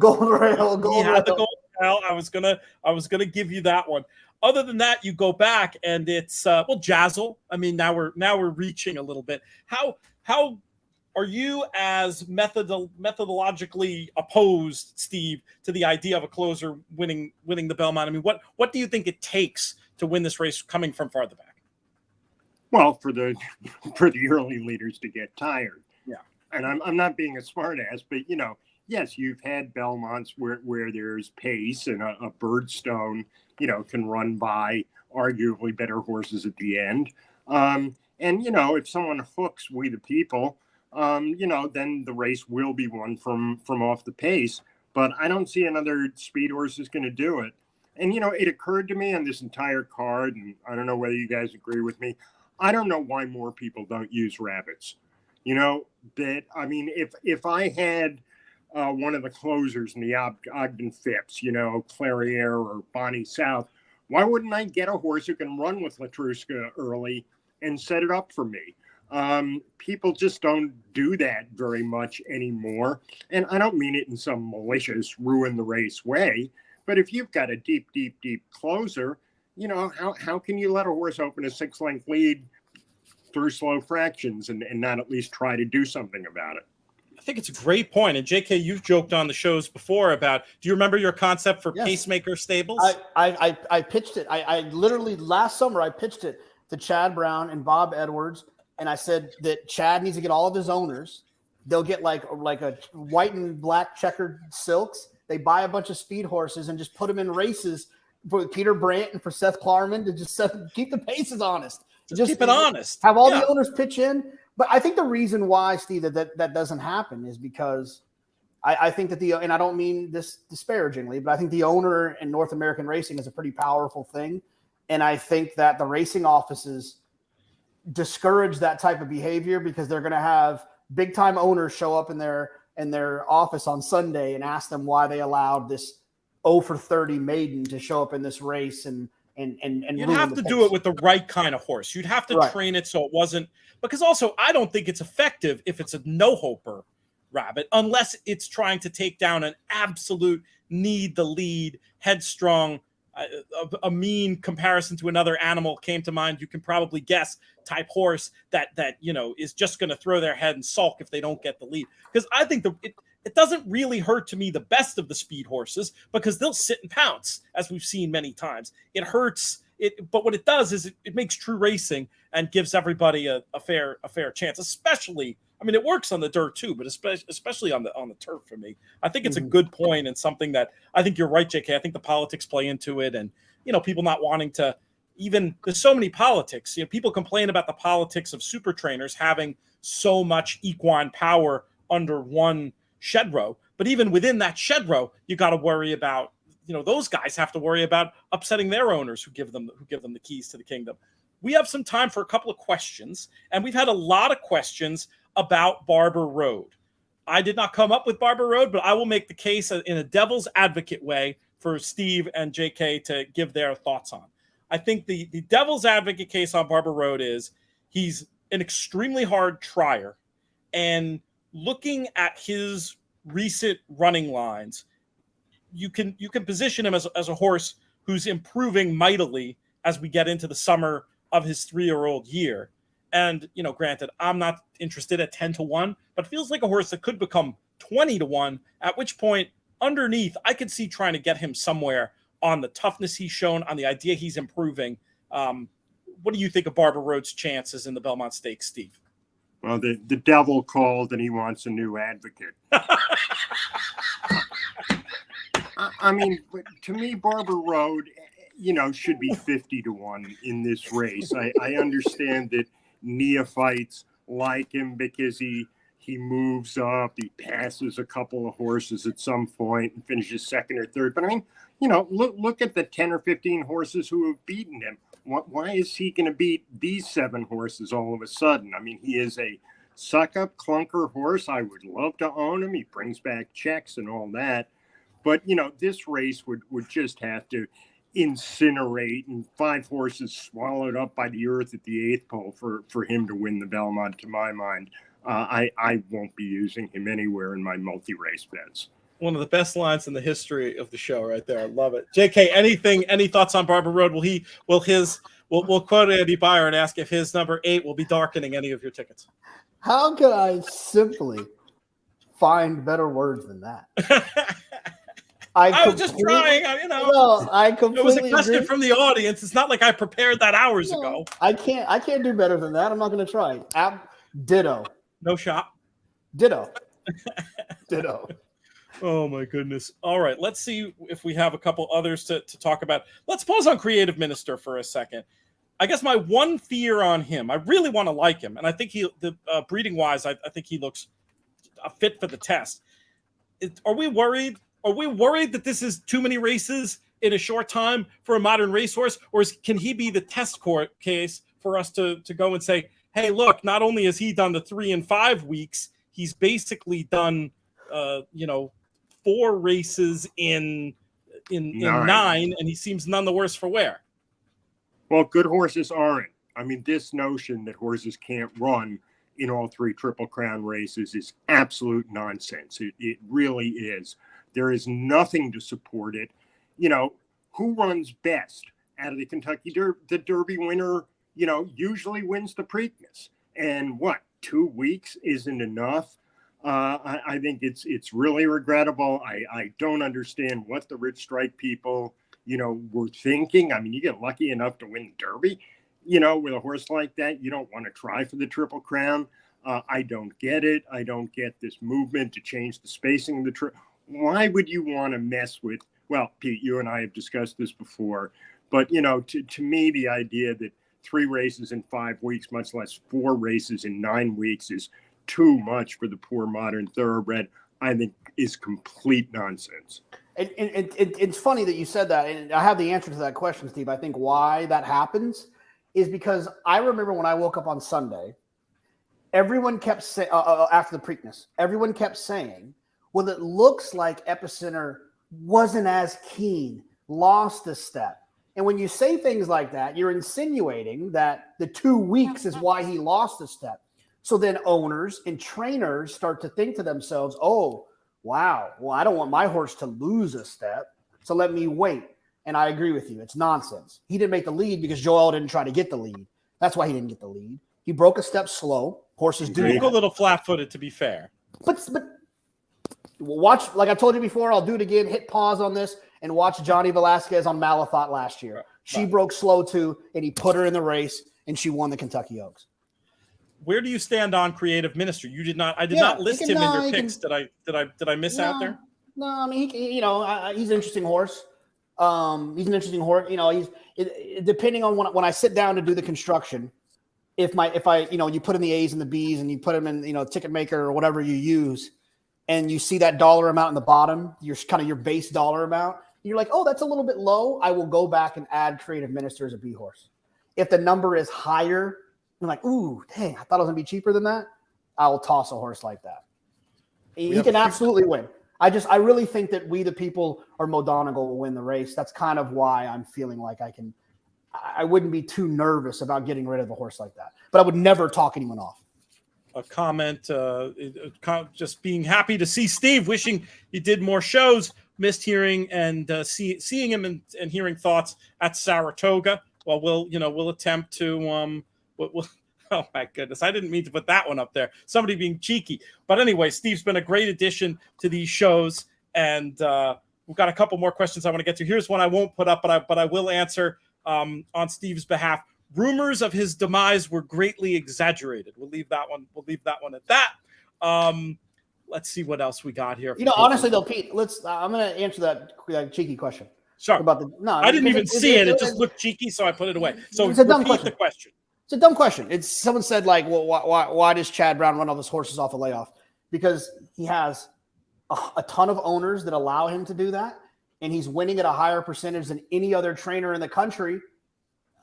had the gold rail. I was gonna give you that one. Other than that, you go back and it's Jazzle. I mean, now we're reaching a little bit. How are you as methodologically opposed, Steve, to the idea of a closer winning the Belmont? I mean, what do you think it takes to win this race coming from farther back? Well, for the early leaders to get tired. Yeah. And I'm not being a smartass, but yes, you've had Belmonts where there's pace and a Birdstone, can run by arguably better horses at the end. And if someone hooks We the People, then the race will be won from off the pace. But I don't see another speed horse is going to do it. And it occurred to me on this entire card, and I don't know whether you guys agree with me. I don't know why more people don't use rabbits. That I mean, if I had one of the closers in the Ogden Phipps, Clariere or Bonnie South, why wouldn't I get a horse who can run with Latruska early and set it up for me? People just don't do that very much anymore. And I don't mean it in some malicious ruin the race way, but if you've got a deep closer, how can you let a horse open a 6-length lead through slow fractions and not at least try to do something about it? I think it's a great point. And JK, you've joked on the shows before about, do you remember your concept for pacemaker stables? I pitched it. I literally last summer, I pitched it to Chad Brown and Bob Edwards. And I said that Chad needs to get all of his owners. They'll get like a white and black checkered silks. They buy a bunch of speed horses and just put them in races for Peter Brandt and for Seth Klarman to just keep the paces honest. Just keep it honest. Have all the owners pitch in. But I think the reason why, Steve, that doesn't happen is because I think that and I don't mean this disparagingly, but I think the owner in North American racing is a pretty powerful thing. And I think that the racing offices discourage that type of behavior because they're going to have big time owners show up in their office on Sunday and ask them why they allowed this 0 for 30 maiden to show up in this race and you'd have to do it with the right kind of horse. You'd have to train it so it wasn't, because also I don't think it's effective if it's a no-hoper rabbit unless it's trying to take down an absolute need the lead headstrong a mean comparison to another animal came to mind, you can probably guess type horse that is just going to throw their head and sulk if they don't get the lead. Because I think it doesn't really hurt to me the best of the speed horses, because they'll sit and pounce, as we've seen many times. It hurts it, but what it does is it makes true racing and gives everybody a fair chance. Especially, I mean, it works on the dirt too, but especially on the turf for me. I think it's a good point, and something that I think you're right, JK. I think the politics play into it, and people not wanting to. Even there's so many politics. People complain about the politics of super trainers having so much equine power under one shed row. But even within that shed row, you got to worry about, those guys have to worry about upsetting their owners who give them the keys to the kingdom. We have some time for a couple of questions, and we've had a lot of questions about Barber Road. I did not come up with Barber Road, but I will make the case in a devil's advocate way for Steve and JK to give their thoughts on. I think the devil's advocate case on Barber Road is he's an extremely hard trier, and looking at his recent running lines, you can position him as a horse who's improving mightily as we get into the summer of his 3-year-old year. And, granted, I'm not interested at 10-1, but feels like a horse that could become 20-1, at which point underneath, I could see trying to get him somewhere on the toughness he's shown, on the idea he's improving. What do you think of Barber Road's chances in the Belmont Stakes, Steve? Well, the devil called and he wants a new advocate. I mean, to me, Barber Road, should be 50-1 in this race. I understand that neophytes like him because he moves up, he passes a couple of horses at some point and finishes second or third. But I mean, look at the 10 or 15 horses who have beaten him. Why is he going to beat these 7 horses all of a sudden? I mean, he is a suck-up clunker horse. I would love to own him. He brings back checks and all that. But, this race would just have to incinerate and 5 horses swallowed up by the earth at the 8th pole for him to win the Belmont, to my mind. I won't be using him anywhere in my multi-race bets. One of the best lines in the history of the show right there. I love it. JK, any thoughts on Barber Road? We'll quote Andy Byer and ask if his number 8 will be darkening any of your tickets. How could I simply find better words than that? I was just trying, No, I completely It was a question agree. from the audience. It's not like I prepared that hours ago. I can't do better than that. I'm not going to try. Ditto. No shot. Ditto. Ditto. Oh my goodness. All right. Let's see if we have a couple others to talk about. Let's pause on Creative Minister for a second. I guess my one fear on him, I really want to like him. And I think breeding wise, I think he looks a fit for the test. Are we worried? Are we worried that this is too many races in a short time for a modern racehorse? Or can he be the test court case for us to go and say, hey, look, not only has he done the 3 and 5 weeks, he's basically done, 4 races in 9, and he seems none the worse for wear. Well, good horses aren't. I mean, this notion that horses can't run in all 3 Triple Crown races is absolute nonsense. It really is. There is nothing to support it. Who runs best out of the Kentucky Derby? The Derby winner, usually wins the Preakness. And 2 weeks isn't enough? I think it's really regrettable. I don't understand what the Rich Strike people, were thinking. I mean, you get lucky enough to win the Derby, with a horse like that. You don't want to try for the Triple Crown. I don't get it. I don't get this movement to change the spacing of the trip. Why would you want to mess with, well, Pete, you and I have discussed this before, but, to me, the idea that 3 races in 5 weeks, much less 4 races in 9 weeks is too much for the poor modern thoroughbred, I think is complete nonsense. It's funny that you said that, and I have the answer to that question, Steve. I think why that happens is because I remember when I woke up on Sunday, everyone kept saying, after the Preakness, everyone kept saying, well, it looks like Epicenter wasn't as keen, lost a step. And when you say things like that, you're insinuating that the 2 weeks is why he lost a step. So then owners and trainers start to think to themselves, oh, wow, well, I don't want my horse to lose a step, so let me wait. And I agree with you. It's nonsense. He didn't make the lead because Joel didn't try to get the lead. That's why he didn't get the lead. He broke a step slow. Horses do a little flat-footed, to be fair. But watch, like I told you before, I'll do it again. Hit pause on this and watch Johnny Velasquez on Malathot last year. She broke slow too, and he put her in the race, and she won the Kentucky Oaks. Where do you stand on creative ministry? You did not. I did not list him in your picks. Did I miss out there? No, I mean, he's an interesting horse. He's an interesting horse. Depending on when I sit down to do the construction, if I you put in the A's and the B's and you put them in ticket maker or whatever you use, and you see that dollar amount in the bottom, your base dollar amount, you're like, oh, that's a little bit low. I will go back and add creative minister as a B horse. If the number is higher, I'm like, ooh, dang, I thought it was gonna be cheaper than that. I will toss a horse like that. He can absolutely win. I really think that We the People or Mo Donegal will win the race. That's kind of why I'm feeling like I wouldn't be too nervous about getting rid of a horse like that. But I would never talk anyone off. A comment, just being happy to see Steve, wishing he did more shows, missed hearing and seeing him and hearing thoughts at Saratoga. Well, we'll attempt to, oh my goodness, I didn't mean to put that one up there. Somebody being cheeky. But anyway, Steve's been a great addition to these shows. And we've got a couple more questions I want to get to. Here's one I won't put up, but I will answer on Steve's behalf. Rumors of his demise were greatly exaggerated. We'll leave that one at that. Let's see what else we got here. Honestly though, Pete, I'm going to answer that cheeky question. Sure. I didn't even see it. It just looked cheeky, so I put it away. So it's a dumb repeat the question. It's a dumb question. Someone said, like, well, why does Chad Brown run all his horses off a layoff? Because he has a ton of owners that allow him to do that, and he's winning at a higher percentage than any other trainer in the country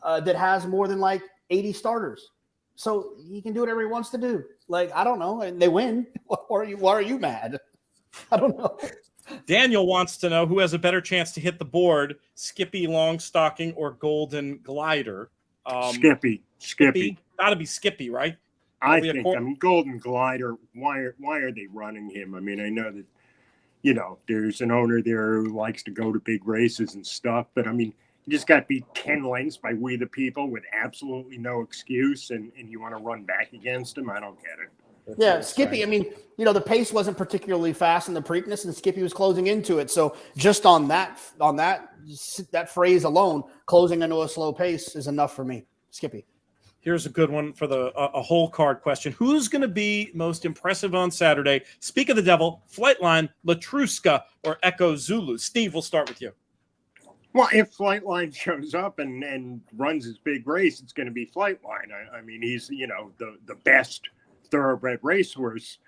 that has more than like 80 starters. So he can do whatever he wants to do. Like, I don't know, and they win. Why are you mad? I don't know. Daniel wants to know who has a better chance to hit the board, Skippy Longstocking or Golden Glider. Skippy. Gotta be Skippy, right? I think Golden Glider. Why are they running him? I mean, I know that there's an owner there who likes to go to big races and stuff, but I mean, you just got beat 10 lengths by We the People with absolutely no excuse, and you want to run back against him? I don't get it. Yeah, Skippy. I mean, the pace wasn't particularly fast in the Preakness, and Skippy was closing into it. So just on that phrase alone, closing into a slow pace is enough for me. Skippy. Here's a good one for a whole card question. Who's going to be most impressive on Saturday? Speak of the Devil, Flightline, Latruska, or Echo Zulu? Steve, we'll start with you. Well, if Flightline shows up and runs his big race, it's going to be Flightline. I mean, he's the best thoroughbred racehorse,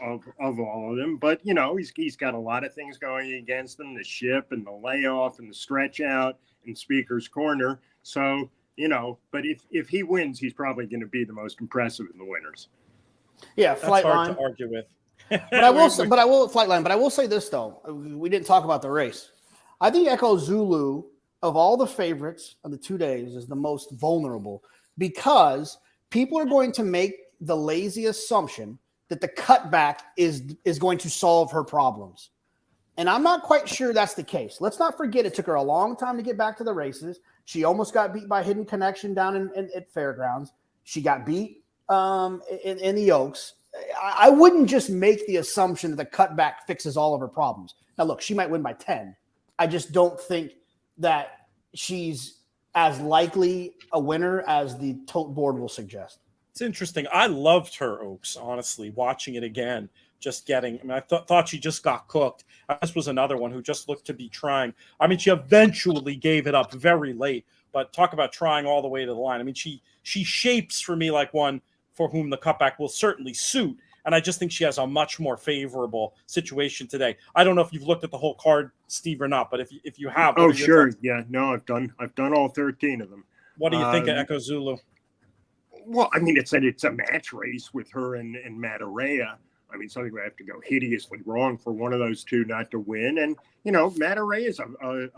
of all of them. But he's got a lot of things going against him: the ship and the layoff and the stretch out and Speaker's Corner. So but if he wins, he's probably going to be the most impressive in the winners. Yeah, That's hard Flightline to argue with. But I will Flightline. But I will say this though: we didn't talk about the race. I think Echo Zulu, of all the favorites of the 2 days, is the most vulnerable because people are going to make the lazy assumption that the cutback is going to solve her problems. And I'm not quite sure that's the case. Let's not forget it took her a long time to get back to the races. She almost got beat by Hidden Connection down at Fairgrounds. She got beat in the Oaks. I wouldn't just make the assumption that the cutback fixes all of her problems. Now, look, she might win by 10. I just don't think that she's as likely a winner as the tote board will suggest. It's interesting. I loved her Oaks, honestly, watching it again. I thought she just got cooked. This was another one who just looked to be trying. I mean, she eventually gave it up very late, but talk about trying all the way to the line. I mean, she shapes for me like one for whom the cutback will certainly suit. And I just think she has a much more favorable situation today. I don't know if you've looked at the whole card, Steve, or not, but if you have. Oh, sure. Yeah, no, I've done all 13 of them. What do you think of Echo Zulu? Well, I mean, it's a match race with her and Matarea. I mean, something would have to go hideously wrong for one of those two not to win. And, Matarea is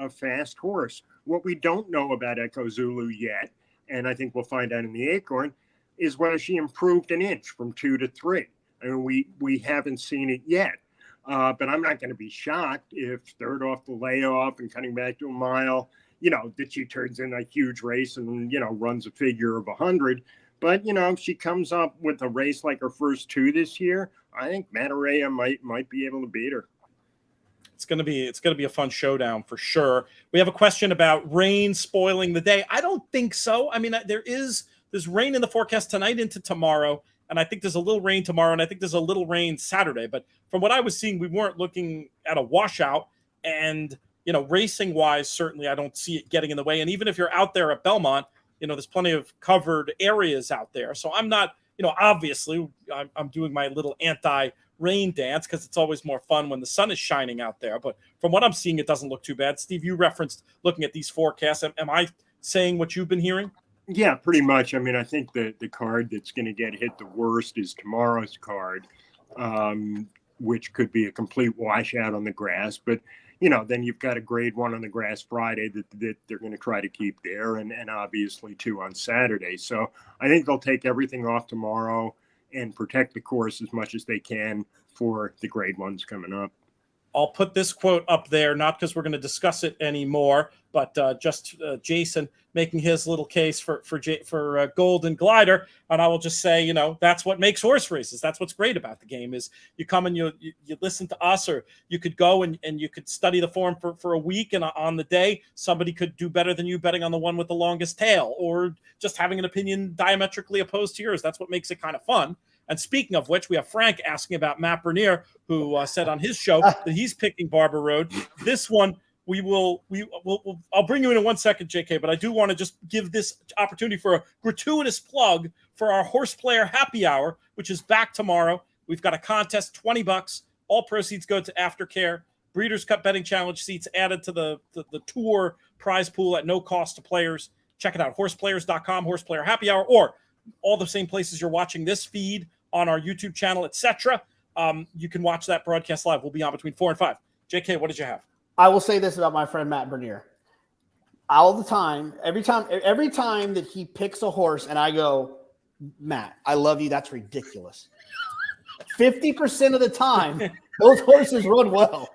a fast horse. What we don't know about Echo Zulu yet, and I think we'll find out in the Acorn, is whether she improved an inch from 2 to 3. I mean, we haven't seen it yet. But I'm not going to be shocked if third off the layoff and cutting back to a mile, that she turns in a huge race and, runs a figure of 100. But, if she comes up with a race like her first two this year, I think Matarea might be able to beat her. It's gonna be a fun showdown for sure. We have a question about rain spoiling the day. I don't think so. I mean, there's rain in the forecast tonight into tomorrow, and I think there's a little rain tomorrow, and I think there's a little rain Saturday. But from what I was seeing, we weren't looking at a washout. And racing wise, certainly I don't see it getting in the way. And even if you're out there at Belmont, there's plenty of covered areas out there. So I'm not, obviously I'm doing my little anti-rain dance because it's always more fun when the sun is shining out there. But from what I'm seeing, it doesn't look too bad. Steve, you referenced looking at these forecasts. Am I saying what you've been hearing? Yeah, pretty much. I mean, I think the card that's going to get hit the worst is tomorrow's card, which could be a complete washout on the grass. But then you've got a grade 1 on the grass Friday that they're going to try to keep there, and obviously 2 on Saturday. So I think they'll take everything off tomorrow and protect the course as much as they can for the grade 1s coming up. I'll put this quote up there, not because we're going to discuss it anymore, but just Jason making his little case for Golden Glider. And I will just say, that's what makes horse races. That's what's great about the game is you come and you listen to us, or you could go and you could study the form for a week, and on the day, somebody could do better than you betting on the one with the longest tail, or just having an opinion diametrically opposed to yours. That's what makes it kind of fun. And speaking of which, we have Frank asking about Matt Bernier, who said on his show that he's picking Barber Road. This one, I'll bring you in 1 second, JK, but I do want to just give this opportunity for a gratuitous plug for our Horse Player Happy Hour, which is back tomorrow. We've got a contest, $20. All proceeds go to Aftercare. Breeders' Cup betting challenge seats added to the tour prize pool at no cost to players. Check it out, horseplayers.com, Horse Player Happy Hour, or all the same places you're watching this feed on our YouTube channel, etc. You can watch that broadcast live. We'll be on between 4 and 5. JK, what did you have? I will say this about my friend Matt Bernier. All the time, every time that he picks a horse and I go, Matt, I love you, that's ridiculous. 50% of the time, those horses run well.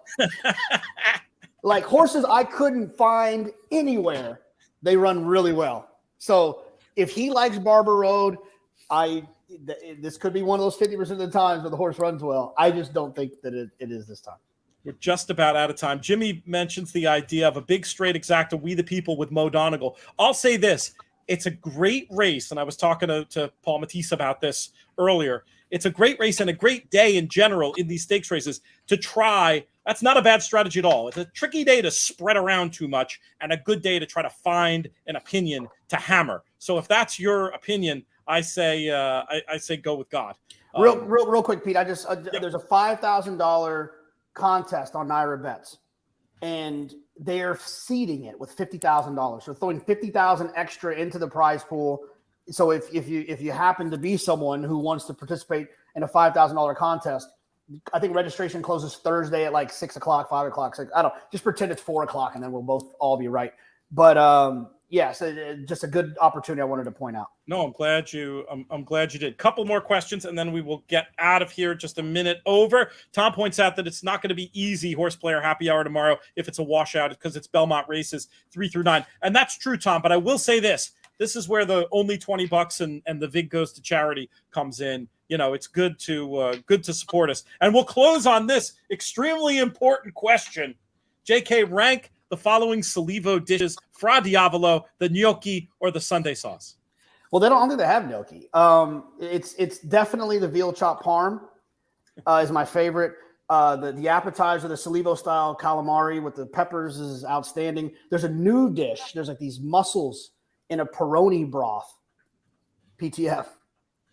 Like horses I couldn't find anywhere, they run really well. So if he likes Barber Road, this could be one of those 50% of the times where the horse runs well. I just don't think that it is this time. We're just about out of time. Jimmy mentions the idea of a big straight exacta, We the People with Mo Donegal. I'll say this. It's a great race, and I was talking to Paul Matisse about this earlier. It's a great race and a great day in general in these stakes races to try. That's not a bad strategy at all. It's a tricky day to spread around too much and a good day to try to find an opinion to hammer. So if that's your opinion, I say go with God. Real quick, Pete. There's a $5,000 contest on Naira Bets, and they are seeding it with $50,000. So throwing $50,000 extra into the prize pool. So if you happen to be someone who wants to participate in a $5,000 contest, I think registration closes Thursday at like 6 o'clock, 5 o'clock. 6, I don't know. Just pretend it's 4 o'clock, and then we'll both all be right. But so just a good opportunity I wanted to point out. No, I'm glad you did. Couple more questions, and then we will get out of here just a minute over. Tom points out that it's not going to be easy Horse Player Happy Hour tomorrow if it's a washout because it's Belmont races 3 through 9. And that's true, Tom, but I will say this. This is where the only $20 and the VIG goes to charity comes in. It's good to support us. And we'll close on this extremely important question. JK, rank the following Salivo dishes: Fra Diavolo, the gnocchi, or the Sunday sauce. Well, I don't think they have gnocchi. It's definitely the veal chop parm is my favorite. The appetizer, the Salivo style calamari with the peppers is outstanding. There's a new dish. There's like these mussels in a Peroni broth. PTF.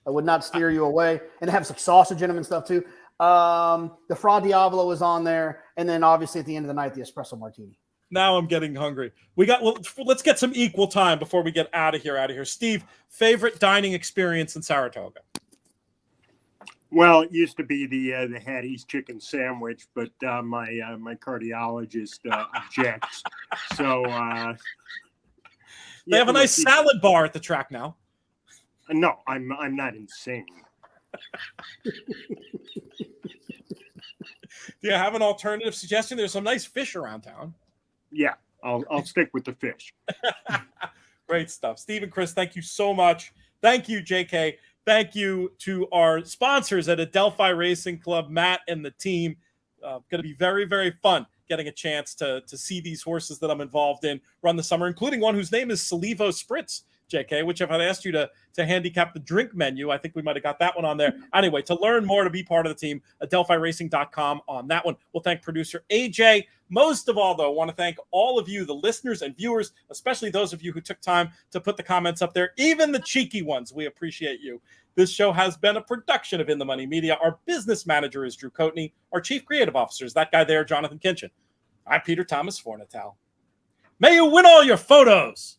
I would not steer you away. And they have some sausage in them and stuff too. The Fra Diavolo is on there. And then obviously at the end of the night, the espresso martini. Now I'm getting hungry. Let's get some equal time before we get out of here. Steve, favorite dining experience in Saratoga? Well, it used to be the Hattie's chicken sandwich, but my cardiologist objects. So they have a nice salad bar at the track now. No, I'm not insane. Do you have an alternative suggestion? There's some nice fish around town. Yeah, I'll stick with the fish. Great stuff. Steven Crist, thank you so much. Thank you, JK. Thank you to our sponsors at Adelphi Racing Club, Matt and the team. Going to be very, very fun getting a chance to see these horses that I'm involved in run the summer, including one whose name is Salivo Spritz, JK, which if I'd asked you to handicap the drink menu, I think we might have got that one on there. Anyway, to learn more, to be part of the team, adelphiracing.com on that one. We'll thank producer AJ. Most of all, though, I want to thank all of you, the listeners and viewers, especially those of you who took time to put the comments up there, even the cheeky ones. We appreciate you. This show has been a production of In the Money Media. Our business manager is Drew Coatney. Our chief creative officer is that guy there, Jonathan Kinchin. I'm Peter Thomas Fornatal. May you win all your photos.